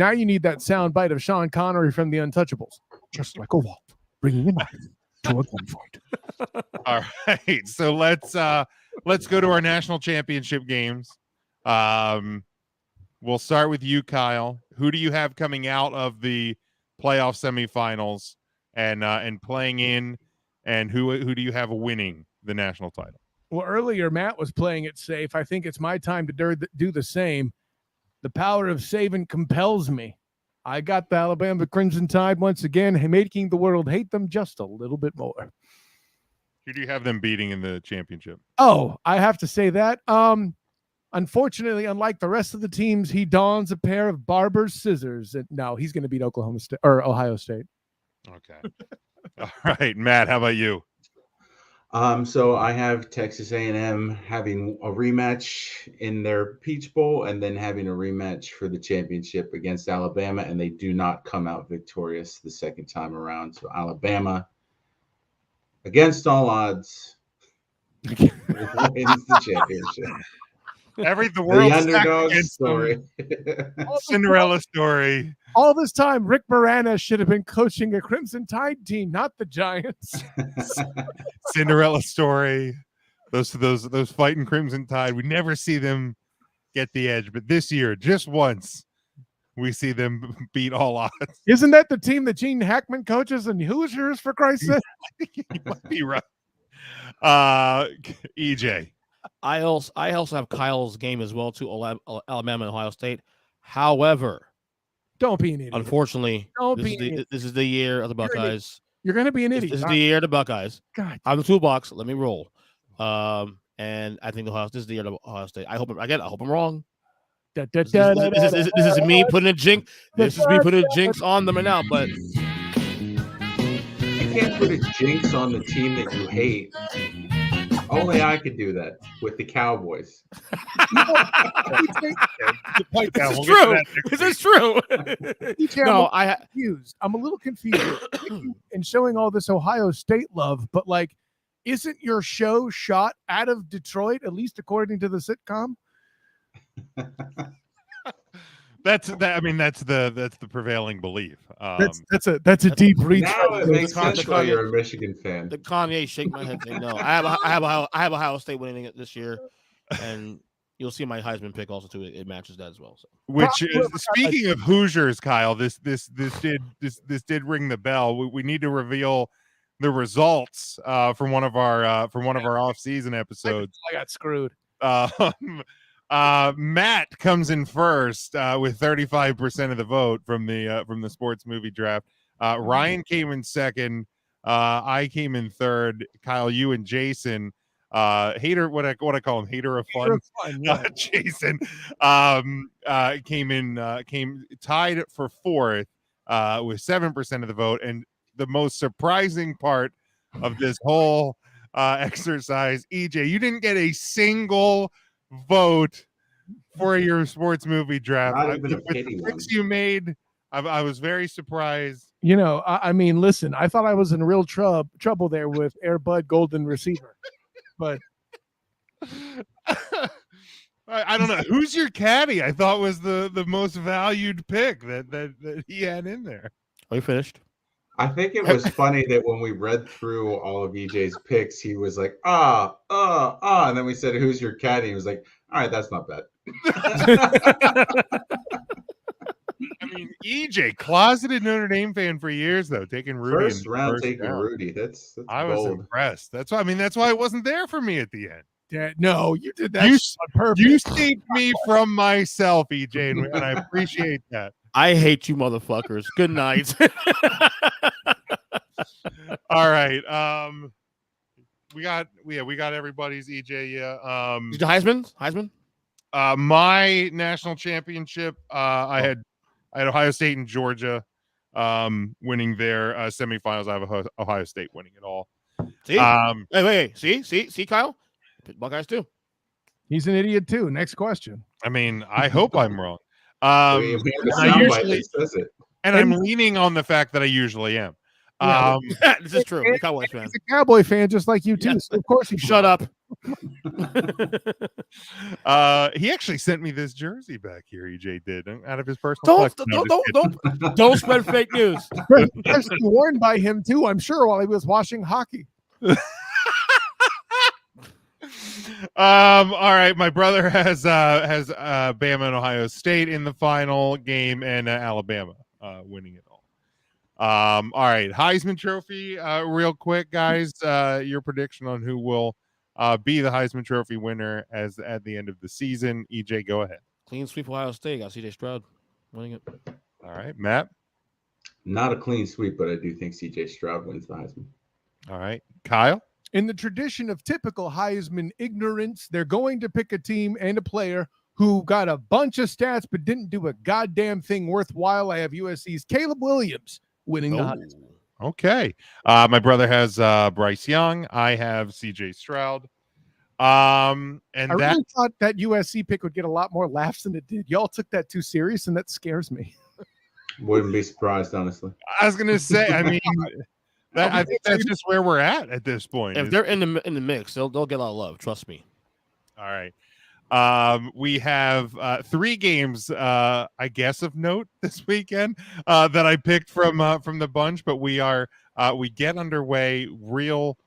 Speaker 8: that sound bite of Sean Connery from The Untouchables. Just like a wolf, bringing a knife to a gunfight.
Speaker 5: All right, so let's go to our national championship games. We'll start with you, Kyle. Who do you have coming out of the playoff semifinals and playing in, and who do you have winning the national title?
Speaker 8: Well, earlier Matt was playing it safe. I think it's my time to do the same. The power of saving compels me. I got the Alabama Crimson Tide once again, making the world hate them just a little bit more.
Speaker 5: Who do you have them beating in the championship?
Speaker 8: Oh, I have to say that. Unfortunately, unlike the rest of the teams, he dons a pair of barber's scissors. And no, he's going to beat Oklahoma State or Ohio State.
Speaker 5: Okay. All right, Matt, how about you?
Speaker 7: So I have Texas A&M having a rematch in their Peach Bowl and then having a rematch for the championship against Alabama, and they do not come out victorious the second time around. So Alabama, against all odds, wins the championship.
Speaker 5: The
Speaker 7: underdog story.
Speaker 5: Cinderella story.
Speaker 8: All this time, Rick Moranis should have been coaching a Crimson Tide team, not the Giants.
Speaker 5: Cinderella story. Those fighting Crimson Tide. We never see them get the edge, but this year, just once, we see them beat all odds.
Speaker 8: Isn't that the team that Gene Hackman coaches and Hoosiers, for Christ's sake?
Speaker 5: You might be right. EJ.
Speaker 6: I also have Kyle's game as well, too, Alabama and Ohio State. However,
Speaker 8: don't be an idiot.
Speaker 6: Unfortunately, this is the year of the Buckeyes.
Speaker 8: You're going to be an idiot.
Speaker 6: This is the year of the Buckeyes.
Speaker 8: God.
Speaker 6: I'm the toolbox. Let me roll. And I think this is the year of Ohio State. I hope I'm wrong. This is me putting a jinx. This is me putting a jinx on them right now. But
Speaker 7: you can't put a jinx on the team that you hate. Only I could do that with the Cowboys.
Speaker 6: This is true.
Speaker 8: No, I'm confused. I'm a little confused in showing all this Ohio State love, but isn't your show shot out of Detroit, at least according to the sitcom?
Speaker 5: That's the prevailing belief.
Speaker 8: That's a deep reach.
Speaker 7: Now it makes sense why you're a Michigan fan.
Speaker 6: The Kanye shake my head thing. No, I have Ohio State winning it this year, and you'll see my Heisman pick also too. It matches that as well. So.
Speaker 5: Which speaking of Hoosiers, Kyle, this did ring the bell. We need to reveal the results from one of our off-season episodes.
Speaker 8: I got screwed.
Speaker 5: Matt comes in first with 35% of the vote from the sports movie draft. Ryan came in second. I came in third. Kyle, you and Jason, hater, what I call him, hater of fun.
Speaker 8: Yeah.
Speaker 5: Jason came tied for fourth with 7% of the vote. And the most surprising part of this whole exercise, EJ, you didn't get a single vote for your sports movie draft. The picks you made, I was very surprised.
Speaker 8: I mean, listen, I thought I was in real trouble there with Air Bud Golden Receiver, but
Speaker 5: I don't know who's your caddy. I thought was the most valued pick that he had in there.
Speaker 6: Are you finished?
Speaker 7: I think it was funny that when we read through all of EJ's picks, he was like, and then we said, who's your caddy? He was like, all right, that's not bad.
Speaker 5: I mean, EJ, closeted Notre Dame fan for years, though, taking Rudy.
Speaker 7: First round taking Rudy. That's
Speaker 5: I
Speaker 7: bold.
Speaker 5: was impressed. That's why it wasn't there for me at the end.
Speaker 8: No, you did that
Speaker 5: on
Speaker 8: purpose.
Speaker 5: You saved me from myself, EJ, and I appreciate that.
Speaker 6: I hate you, motherfuckers. Good night.
Speaker 5: All right. We got everybody's EJ. Yeah.
Speaker 6: Did you Heisman?
Speaker 5: My national championship. I had Ohio State and Georgia, winning their semifinals. I have Ohio State winning it all.
Speaker 6: See, wait. See, Kyle, Buckeyes too.
Speaker 8: He's an idiot too. Next question.
Speaker 5: I mean, I hope I'm wrong.
Speaker 7: We says it.
Speaker 5: And I'm leaning on the fact that I usually am.
Speaker 6: This is true.
Speaker 8: He's a Cowboy fan just like you too. Yeah. So of course he
Speaker 6: shut up.
Speaker 5: He actually sent me this jersey back here. EJ did out of his personal.
Speaker 6: Don't spread fake news.
Speaker 8: Actually worn by him too, I'm sure, while he was watching hockey.
Speaker 5: All right, my brother has Bama and Ohio State in the final game, and Alabama winning it all. All right, Heisman Trophy. Real quick, guys. Your prediction on who will be the Heisman Trophy winner at the end of the season. EJ, go ahead.
Speaker 6: Clean sweep Ohio State. Got CJ Stroud winning it.
Speaker 5: All right, Matt.
Speaker 7: Not a clean sweep, but I do think CJ Stroud wins the Heisman.
Speaker 5: All right, Kyle.
Speaker 8: In the tradition of typical Heisman ignorance, they're going to pick a team and a player who got a bunch of stats but didn't do a goddamn thing worthwhile. I have USC's Caleb Williams winning the Heisman.
Speaker 5: Okay. My brother has Bryce Young. I have CJ Stroud. And
Speaker 8: I really thought that USC pick would get a lot more laughs than it did. Y'all took that too serious, and that scares me.
Speaker 7: Wouldn't be surprised, honestly.
Speaker 5: I was gonna say, I mean, I think that's just where we're at this point.
Speaker 6: If they're in the mix, they'll get a lot of love. Trust me.
Speaker 5: All right. We have 3 games, I guess, of note this weekend that I picked from the bunch, but we get underway. Real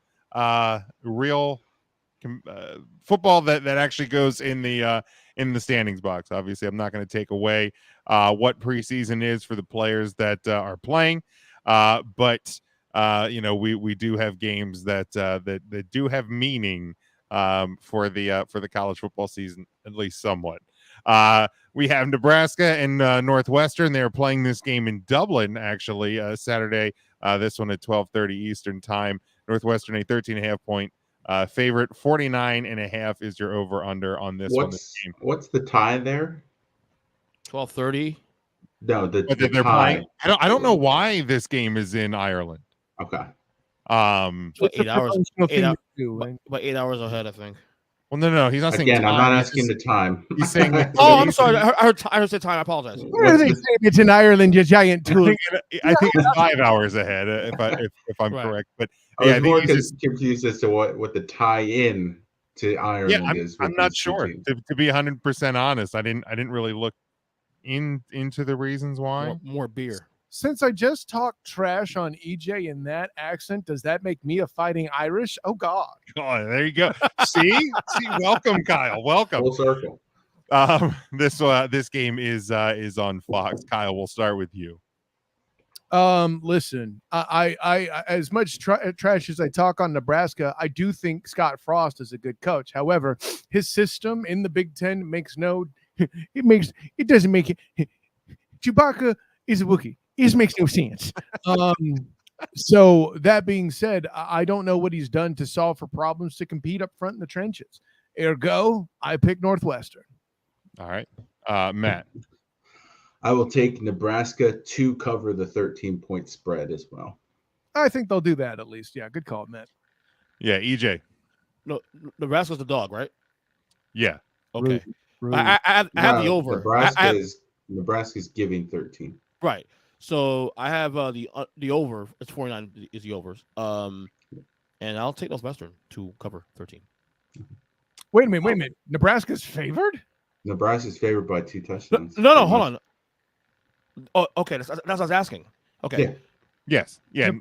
Speaker 5: football that actually goes in the standings box. Obviously, I'm not going to take away what preseason is for the players that are playing, but we do have games that do have meaning for the college football season, at least somewhat. We have Nebraska and Northwestern. They are playing this game in Dublin, actually, Saturday. This one at 12:30 Eastern time. Northwestern a 13.5 point favorite. 49.5 is your over under on this game.
Speaker 7: What's the tie there?
Speaker 6: 12:30.
Speaker 7: No, the
Speaker 5: they're
Speaker 7: tie.
Speaker 5: playing. I don't know why this game is in Ireland.
Speaker 7: Okay.
Speaker 6: But 8 hours. 8 hours ahead, I think.
Speaker 5: Well, no. He's not saying
Speaker 7: again.
Speaker 5: time.
Speaker 7: I'm not asking the time.
Speaker 5: He's saying.
Speaker 6: I'm sorry. I heard say time. I apologize.
Speaker 8: Where are they saying it's in Ireland, you giant tool?
Speaker 5: I think it's 5 hours ahead, if I'm correct. But
Speaker 7: I was more confused as to what the tie-in to Ireland is.
Speaker 5: I'm not sure. To be 100% honest, I didn't really look into the reasons why.
Speaker 6: More beer.
Speaker 8: Since I just talked trash on EJ in that accent, does that make me a fighting Irish? Oh God!
Speaker 5: Oh, there you go. See, welcome, Kyle. Welcome.
Speaker 7: Full circle.
Speaker 5: This game is on Fox. Kyle, we'll start with you.
Speaker 8: Listen, I as much trash as I talk on Nebraska, I do think Scott Frost is a good coach. However, his system in the Big Ten it doesn't make it. Chewbacca is a Wookiee. It just makes no sense. So that being said, I don't know what he's done to solve for problems to compete up front in the trenches. Ergo, I pick Northwestern.
Speaker 5: All right, Matt.
Speaker 7: I will take Nebraska to cover the 13-point spread as well.
Speaker 8: I think they'll do that at least. Yeah, good call, Matt.
Speaker 5: Yeah, EJ.
Speaker 6: No, Nebraska's the dog, right?
Speaker 5: Yeah.
Speaker 6: Okay. I have the over.
Speaker 7: Nebraska's giving 13.
Speaker 6: Right. So I have the over. It's 49 is the overs. And I'll take Northwestern to cover 13.
Speaker 8: Wait a minute. Nebraska's favored?
Speaker 7: Nebraska's favored by 2 touchdowns.
Speaker 6: No, hold on. Oh, okay. That's what I was asking. Okay.
Speaker 7: Yeah.
Speaker 5: Yes. Yeah.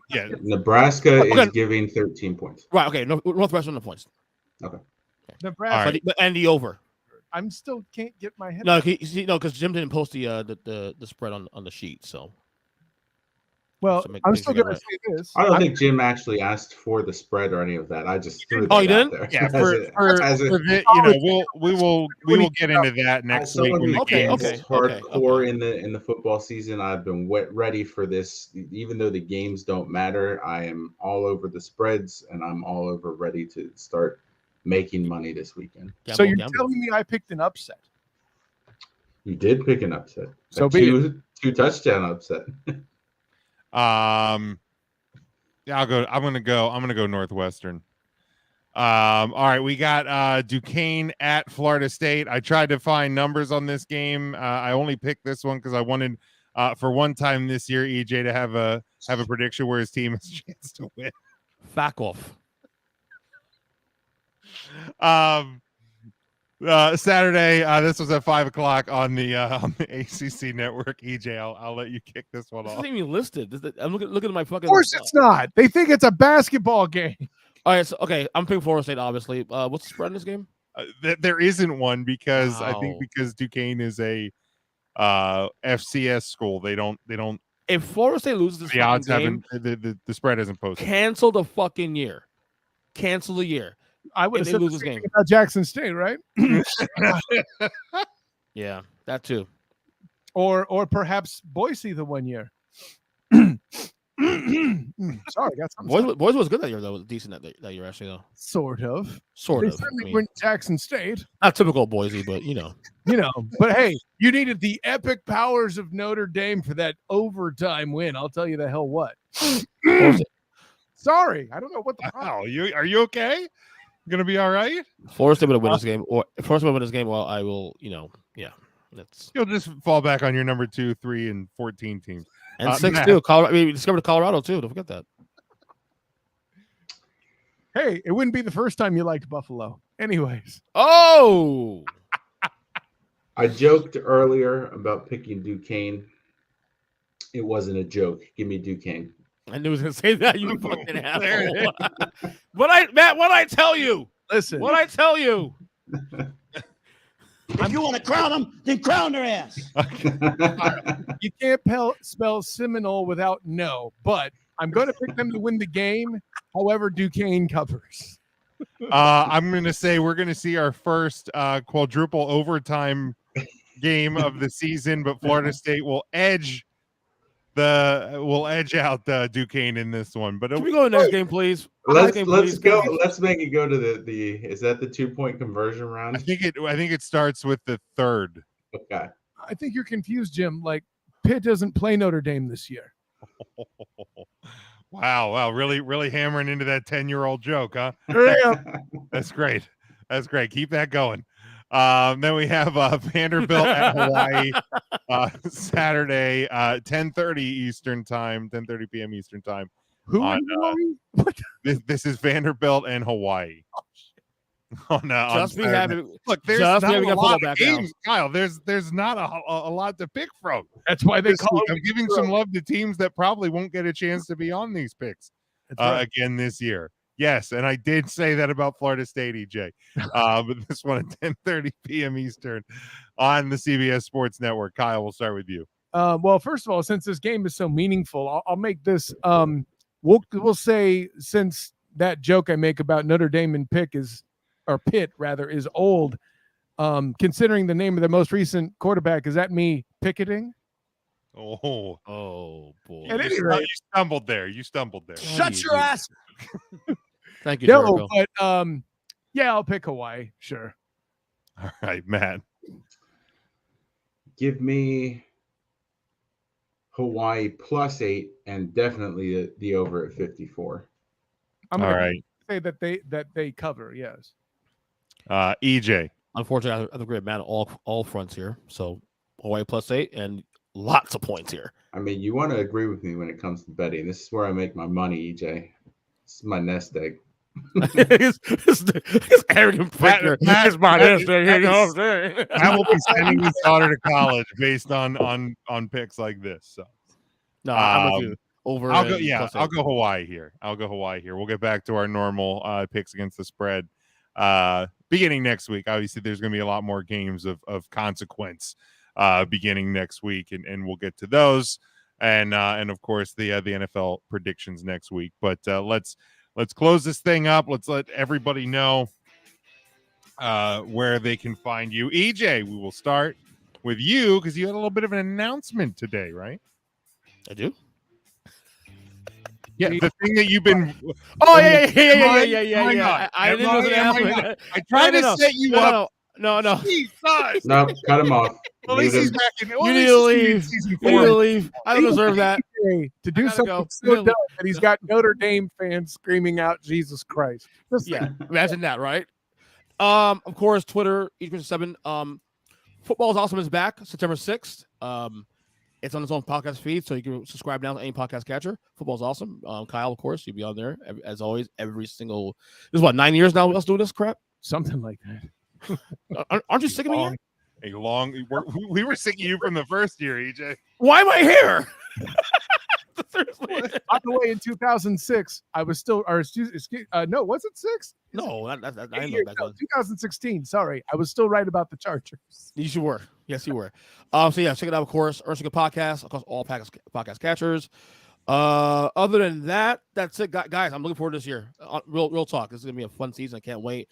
Speaker 7: Nebraska is giving 13 points.
Speaker 6: Right. Okay. Northwestern the points.
Speaker 7: Okay.
Speaker 8: Nebraska.
Speaker 6: Right. And the over.
Speaker 8: I'm still can't get my head.
Speaker 6: No, because Jim didn't post the spread on the sheet. So.
Speaker 8: Well, I'm still going to say this.
Speaker 7: I don't think Jim actually asked for the spread or any of that. I just threw that
Speaker 6: he didn't?
Speaker 7: out there.
Speaker 5: Yeah, we will get into that next week.
Speaker 6: Okay.
Speaker 7: Hardcore in the football season. I've been ready for this. Even though the games don't matter, I am all over the spreads and I'm all over ready to start making money this weekend.
Speaker 8: So you're telling me I picked an upset?
Speaker 7: You did pick an upset.
Speaker 8: So
Speaker 7: two touchdown upset.
Speaker 5: I'm gonna go Northwestern. All right, we got Duquesne at Florida State. I tried to find numbers on this game. I only picked this one because I wanted for one time this year EJ to have a prediction where his team has a chance to win.
Speaker 6: Back off.
Speaker 5: Saturday, this was at 5:00 on the ACC network. EJ, I'll let you kick this one off.
Speaker 6: It's not even listed. I'm looking at my fucking.
Speaker 8: Of course, it's not. They think it's a basketball game.
Speaker 6: All right, so I'm picking Florida State, obviously. What's the spread in this game?
Speaker 5: There isn't one because I think because Duquesne is a FCS school, they don't
Speaker 6: If Florida State loses this
Speaker 5: The odds
Speaker 6: game,
Speaker 5: haven't. The spread hasn't posted.
Speaker 6: cancel the fucking year. Cancel the year.
Speaker 8: I would have
Speaker 6: If they
Speaker 8: said
Speaker 6: lose
Speaker 8: the
Speaker 6: this
Speaker 8: same
Speaker 6: game.
Speaker 8: thing about Jackson State, right?
Speaker 6: Yeah, that too.
Speaker 8: Or perhaps Boise the one year. Sorry, got something.
Speaker 6: Boys was good that year, though. Was decent that year, actually, though.
Speaker 8: Sort of.
Speaker 6: Sort
Speaker 8: They
Speaker 6: of.
Speaker 8: certainly went Jackson State.
Speaker 6: Not typical Boise, but you know.
Speaker 8: But hey, you needed the epic powers of Notre Dame for that overtime win. I'll tell you the hell what. Sorry, I don't know what the
Speaker 5: Wow, are you okay? You gonna be all right?
Speaker 6: Florida State would win this game, or if Florida State would win this game, well, I will, yeah.
Speaker 5: You'll just fall back on your number 2, 3, and 14 teams.
Speaker 6: And 6
Speaker 5: Matt.
Speaker 6: too. Colorado. We discovered Colorado too. Don't forget that.
Speaker 8: Hey, it wouldn't be the first time you liked Buffalo. Anyways.
Speaker 6: Oh.
Speaker 7: I joked earlier about picking Duquesne. It wasn't a joke. Give me Duquesne.
Speaker 6: I knew he was gonna say that. You fucking asshole. Matt, what I tell you?
Speaker 8: Listen.
Speaker 6: What I tell you?
Speaker 10: If you want to crown them, then crown their ass.
Speaker 8: You can't spell Seminole without no, but I'm going to pick them to win the game. However, Duquesne covers.
Speaker 5: I'm going to say we're going to see our first quadruple overtime game of the season, but Florida State will edge out Duquesne in this one. But
Speaker 6: can we go to the next game, please?
Speaker 7: Let's go. Let's make it go to the. Is that the 2-point conversion round?
Speaker 5: I think it starts with the third.
Speaker 7: Okay.
Speaker 8: I think you're confused, Jim. Like Pitt doesn't play Notre Dame this year.
Speaker 5: Wow, really hammering into that 10-year-old joke, huh?
Speaker 8: Yeah.
Speaker 5: That's great. Keep that going. Then we have Vanderbilt at Hawaii Saturday, 10:30 Eastern time, 10:30 p.m. Eastern time.
Speaker 8: Who? What?
Speaker 5: This is Vanderbilt and Hawaii.
Speaker 6: Just be happy.
Speaker 5: Look, there's
Speaker 6: just
Speaker 5: not a lot
Speaker 6: back
Speaker 5: of games, Kyle. There's not a lot to pick from.
Speaker 8: That's why they call
Speaker 5: I'm giving some love to teams that probably won't get a chance to be on these picks again this year. Yes, and I did say that about Florida State, EJ. But this one at 10:30 p.m. Eastern on the CBS Sports Network. Kyle, we'll start with you.
Speaker 8: Well, first of all, since this game is so meaningful, I'll make this. We'll say, since that joke I make about Notre Dame and Pitt is old. Considering the name of the most recent quarterback, is that me picketing?
Speaker 5: Oh boy!
Speaker 8: At any rate,
Speaker 5: you stumbled there.
Speaker 10: Shut your ass.
Speaker 6: Thank you,
Speaker 8: no,
Speaker 6: Jericho.
Speaker 8: but yeah, I'll pick Hawaii. Sure.
Speaker 5: All right, Matt.
Speaker 7: Give me Hawaii +8 and definitely the over at 54.
Speaker 8: I'm
Speaker 5: all
Speaker 8: gonna
Speaker 5: right.
Speaker 8: say that they cover. Yes.
Speaker 5: EJ.
Speaker 6: Unfortunately, I agree with Matt on all fronts here. So Hawaii +8 and lots of points here.
Speaker 7: I mean, you want to agree with me when it comes to betting. This is where I make my money, EJ. This is my nest egg.
Speaker 6: His arrogant pricker is my nest egg. You know what I'm saying?
Speaker 5: I will be sending his daughter to college based on picks like this. So
Speaker 6: no, I'm with you. Over.
Speaker 5: I'll go Hawaii here. We'll get back to our normal picks against the spread beginning next week. Obviously, there's going to be a lot more games of consequence beginning next week, and we'll get to those, and of course the NFL predictions next week. But let's close this thing up. Let's let everybody know where they can find you. EJ, we will start with you because you had a little bit of an announcement today, right?
Speaker 6: I do.
Speaker 5: Yeah, the thing that you've been.
Speaker 6: Oh yeah. I didn't know the announcement.
Speaker 5: I tried to set you up.
Speaker 6: No.
Speaker 5: Jesus.
Speaker 7: No, cut him off.
Speaker 5: At least he's back in.
Speaker 6: You need to leave. You need to leave. I don't deserve that.
Speaker 8: To do something so dumb that he's got Notre Dame fans screaming out "Jesus Christ."
Speaker 6: Yeah, imagine that, right? Of course, Twitter, each7. Football is Awesome is back September 6th. It's on its own podcast feed, so you can subscribe now to any podcast catcher. Football's awesome. Kyle, of course, you'll be on there as always. Every single, this is what, 9 years now. Us doing this crap,
Speaker 8: something like that.
Speaker 6: Aren't you sick of me?
Speaker 5: We were sick of you from the first year, EJ.
Speaker 6: Why am I here? Seriously.
Speaker 8: By the way, in 2006, I was still, or no, was it 6?
Speaker 6: No, I know back then.
Speaker 8: 2016. Sorry, I was still right about the Chargers.
Speaker 6: You were. Yes, you were. So yeah, check it out, of course. Ernst & Good Podcast across all podcast catchers. Other than that, that's it, guys. I'm looking forward to this year. Real talk. This is gonna be a fun season. I can't wait.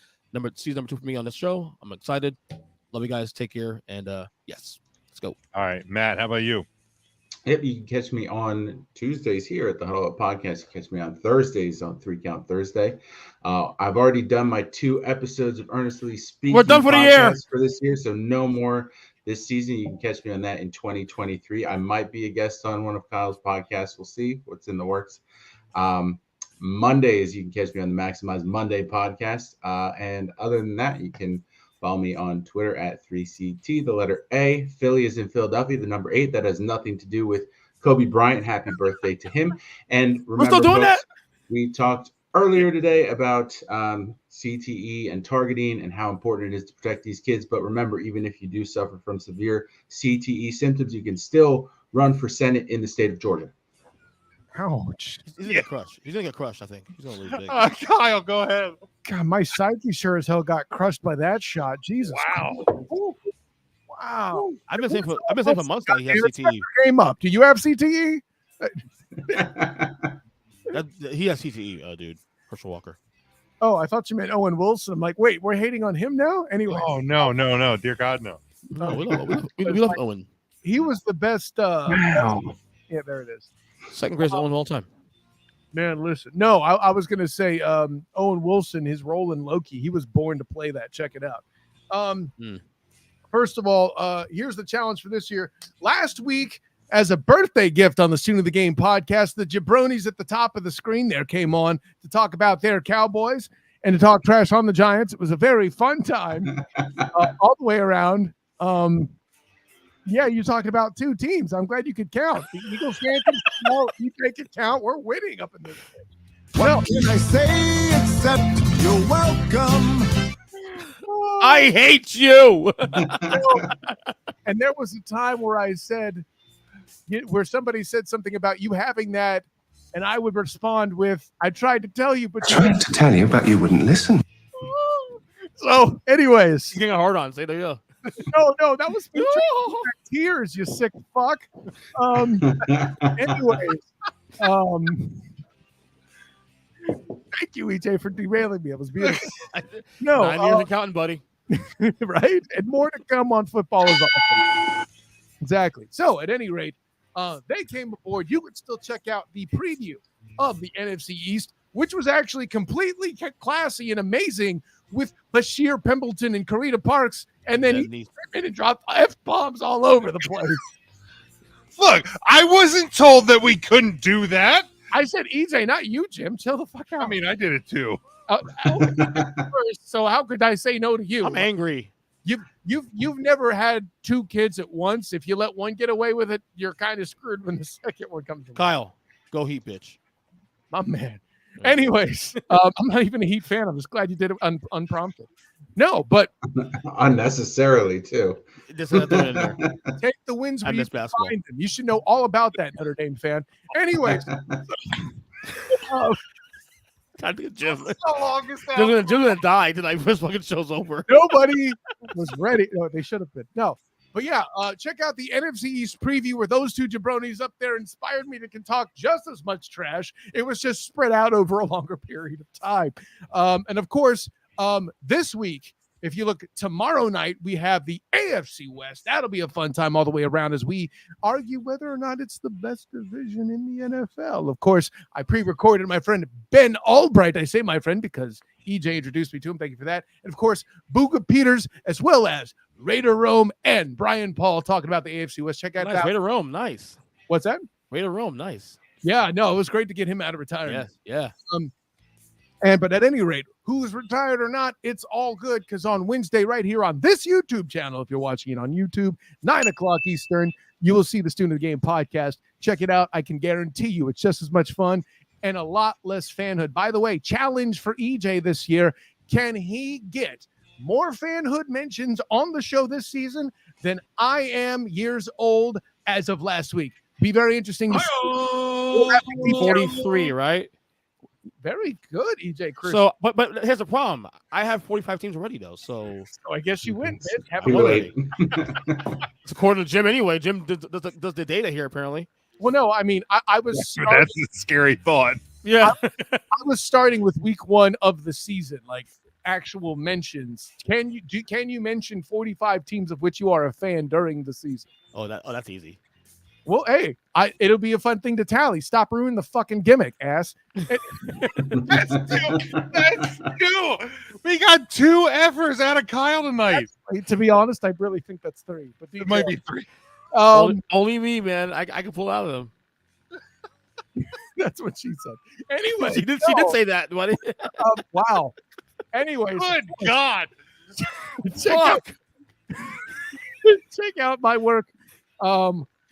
Speaker 6: Season number 2 for me on this show. I'm excited. Love you guys. Take care. And yes, let's go.
Speaker 5: All right, Matt. How about you?
Speaker 7: Yep, you can catch me on Tuesdays here at the Huddle Up Podcast. You can catch me on Thursdays on 3 Count Thursday. I've already done my 2 episodes of Earnestly Speaking.
Speaker 6: We're done for the year.
Speaker 7: For this year, so no more this season. You can catch me on that in 2023. I might be a guest on one of Kyle's podcasts. We'll see what's in the works. Mondays, you can catch me on the Maximize Monday podcast. And other than that, you can follow me on Twitter at 3CT, the letter A. Philly is in Philadelphia, the number 8. That has nothing to do with Kobe Bryant. Happy birthday to him. And remember,
Speaker 6: we're still doing
Speaker 7: folks,
Speaker 6: that.
Speaker 7: We talked earlier today about CTE and targeting and how important it is to protect these kids. But remember, even if you do suffer from severe CTE symptoms, you can still run for Senate in the state of Georgia.
Speaker 8: Ouch.
Speaker 6: He's gonna get crushed. He's gonna get crushed, I think. He's gonna lose big.
Speaker 5: Kyle, go ahead.
Speaker 8: God, my psyche sure as hell got crushed by that shot. Jesus.
Speaker 5: Wow.
Speaker 8: Wow.
Speaker 6: I've been saying for months now he has CTE.
Speaker 8: Game up. Do you have CTE?
Speaker 6: He has CTE, dude. Herschel Walker.
Speaker 8: Oh, I thought you meant Owen Wilson. I'm like, wait, we're hating on him now? Anyway.
Speaker 5: Oh, no. Dear God, no.
Speaker 6: No, we love Owen.
Speaker 8: He was the best.
Speaker 5: Wow.
Speaker 8: Yeah, there it is.
Speaker 6: Second greatest Owen of all time.
Speaker 8: Man, listen. No, I was going to say Owen Wilson, his role in Loki, he was born to play that. Check it out. First of all, here's the challenge for this year. Last week, as a birthday gift on the Student of the Game podcast, the jabronis at the top of the screen there came on to talk about their Cowboys and to talk trash on the Giants. It was a very fun time all the way around. Yeah, you're talking about 2 teams. I'm glad you could count. The Eagles fans, you make it count. We're winning up in this thing.
Speaker 1: What can I say except you're welcome?
Speaker 6: I hate you.
Speaker 8: And there was a time where I said, where somebody said something about you having that, and I would respond with, I tried to tell you, but
Speaker 9: you wouldn't listen.
Speaker 8: So, anyways.
Speaker 6: You're getting a hard on. Say that, yeah.
Speaker 8: No, that was me tears, you sick fuck. Anyways. Thank you, EJ, for derailing me. It was beautiful. No,
Speaker 6: 9 years of counting, buddy.
Speaker 8: Right? And more to come on Football is Awesome. Exactly. So, at any rate, they came aboard. You could still check out the preview of the NFC East, which was actually completely classy and amazing with Bashir Pimpleton and Karita Parks, and then he dropped F-bombs all over the place.
Speaker 5: Look, I wasn't told that we couldn't do that.
Speaker 8: I said EJ, not you, Jim. Chill the fuck out.
Speaker 5: I mean, I did it too.
Speaker 8: So how could I say no to you?
Speaker 6: I'm angry.
Speaker 8: You've never had 2 kids at once. If you let one get away with it, you're kind of screwed when the second one comes.
Speaker 6: Kyle, go Heat, bitch.
Speaker 8: My man. Anyways, I'm not even a Heat fan. I'm just glad you did it unprompted. No, but
Speaker 7: unnecessarily too.
Speaker 8: Take the wins where you can find them. You should know all about that, Notre Dame fan. Anyways,
Speaker 6: Jim's gonna die tonight. First fucking show's over.
Speaker 8: Nobody was ready. No, they should have been. No. But yeah, check out the NFC East preview where those 2 jabronis up there inspired me to talk just as much trash. It was just spread out over a longer period of time. And of course, this week, if you look tomorrow night, we have the AFC West. That'll be a fun time all the way around as we argue whether or not it's the best division in the NFL. Of course, I pre-recorded my friend Ben Albright. I say my friend because EJ introduced me to him. Thank you for that. And of course, Booga Peters, as well as Raider Rome and Brian Paul talking about the AFC West. Check out that.
Speaker 6: Raider Rome, nice.
Speaker 8: What's that?
Speaker 6: Raider Rome, nice.
Speaker 8: Yeah, no, it was great to get him out of retirement.
Speaker 6: Yeah.
Speaker 8: But at any rate, who's retired or not, it's all good because on Wednesday, right here on this YouTube channel, if you're watching it on YouTube, 9:00 Eastern, you will see the Student of the Game podcast. Check it out. I can guarantee you it's just as much fun and a lot less fanhood. By the way, challenge for EJ this year. Can he get more fanhood mentions on the show this season than I am years old as of last week? Be very interesting to see.
Speaker 6: 43, right?
Speaker 8: Very good, EJ Chris.
Speaker 6: So, but here's the problem. I have 45 teams already, though. So
Speaker 8: I guess you win, bitch. Have
Speaker 7: Too late.
Speaker 6: It's according to Jim anyway. Jim does the data here, apparently.
Speaker 8: Well, no, I mean, I was.
Speaker 5: That's a scary thought.
Speaker 6: Yeah.
Speaker 8: I was starting with week 1 of the season, like actual mentions. Can you mention 45 teams of which you are a fan during the season?
Speaker 6: Oh, that's easy.
Speaker 8: Well, hey, it'll be a fun thing to tally. Stop ruining the fucking gimmick, ass.
Speaker 5: That's two. We got 2 effers out of Kyle tonight.
Speaker 8: To be honest, I really think that's 3. But
Speaker 5: It might be 3.
Speaker 6: Only me, man. I can pull out of them.
Speaker 8: That's what she said. Anyway,
Speaker 6: she did say that, buddy.
Speaker 8: Wow. Anyways,
Speaker 5: Good God.
Speaker 8: check out my work.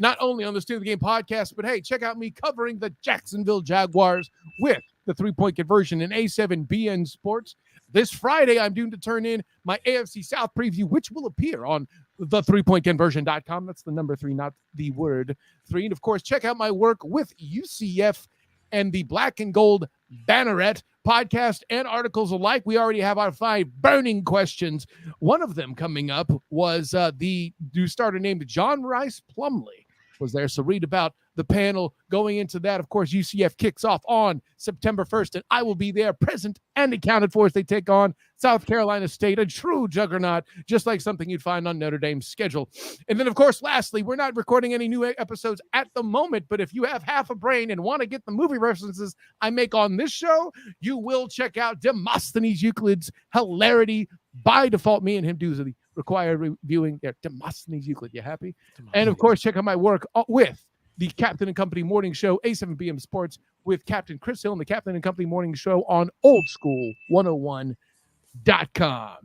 Speaker 8: Not only on the Steal the Game podcast, but hey, check out me covering the Jacksonville Jaguars with the 3-point conversion in A7BN Sports. This Friday, I'm due to turn in my AFC South preview, which will appear on the 3pointconversion.com. That's the number 3, not the word 3. And of course, check out my work with UCF and the Black and Gold Banneret podcast and articles alike. We already have our 5 burning questions. One of them coming up was the new starter named John Rice Plumlee was there. So read about the panel going into that. Of course, UCF kicks off on September 1st, and I will be there present and accounted for as they take on South Carolina State, a true juggernaut, just like something you'd find on Notre Dame's schedule. And then, of course, lastly, we're not recording any new episodes at the moment, but if you have half a brain and want to get the movie references I make on this show, you will check out Demosthenes Euclid's Hilarity. By default, me and him do the required reviewing there. Demosthenes Euclid, you happy? And of course, check out my work with the Captain and Company Morning Show, A7BM Sports, with Captain Chris Hill and the Captain and Company Morning Show on oldschool101.com.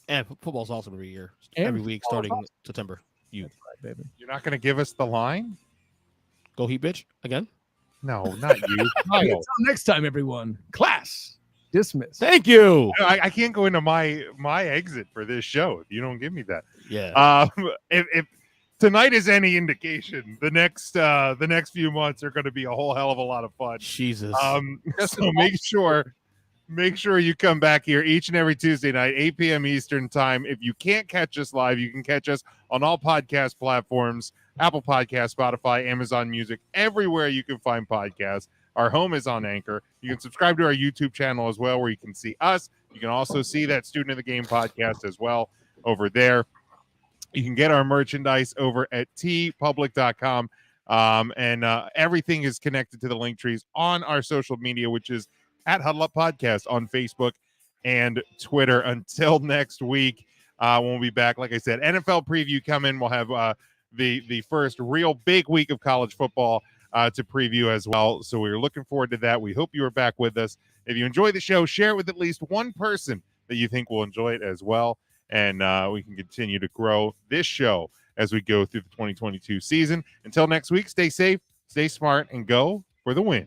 Speaker 6: And football's awesome every year, every week, starting September.
Speaker 5: You're not going to give us the line?
Speaker 6: Go Heat, bitch, again?
Speaker 5: No, not you.
Speaker 8: Until next time, everyone. Class dismissed.
Speaker 6: Thank you.
Speaker 5: I can't go into my exit for this show if you don't give me that.
Speaker 6: Yeah.
Speaker 5: If tonight is any indication, the next few months are going to be a whole hell of a lot of fun.
Speaker 6: Jesus.
Speaker 5: So make sure you come back here each and every Tuesday night, 8 p.m. Eastern time. If you can't catch us live, you can catch us on all podcast platforms, Apple Podcasts, Spotify, Amazon Music, everywhere you can find podcasts. Our home is on Anchor. You can subscribe to our YouTube channel as well, where you can see us. You can also see that Student of the Game podcast as well over there. You can get our merchandise over at tpublic.com. And everything is connected to the link trees on our social media, which is at Huddle Up Podcast on Facebook and Twitter. Until next week, when we'll be back, like I said, NFL preview coming. We'll have the first real big week of college football to preview as well. So we're looking forward to that. We hope you are back with us. If you enjoy the show, share it with at least one person that you think will enjoy it as well. And we can continue to grow this show as we go through the 2022 season. Until next week, stay safe, stay smart, and go for the win.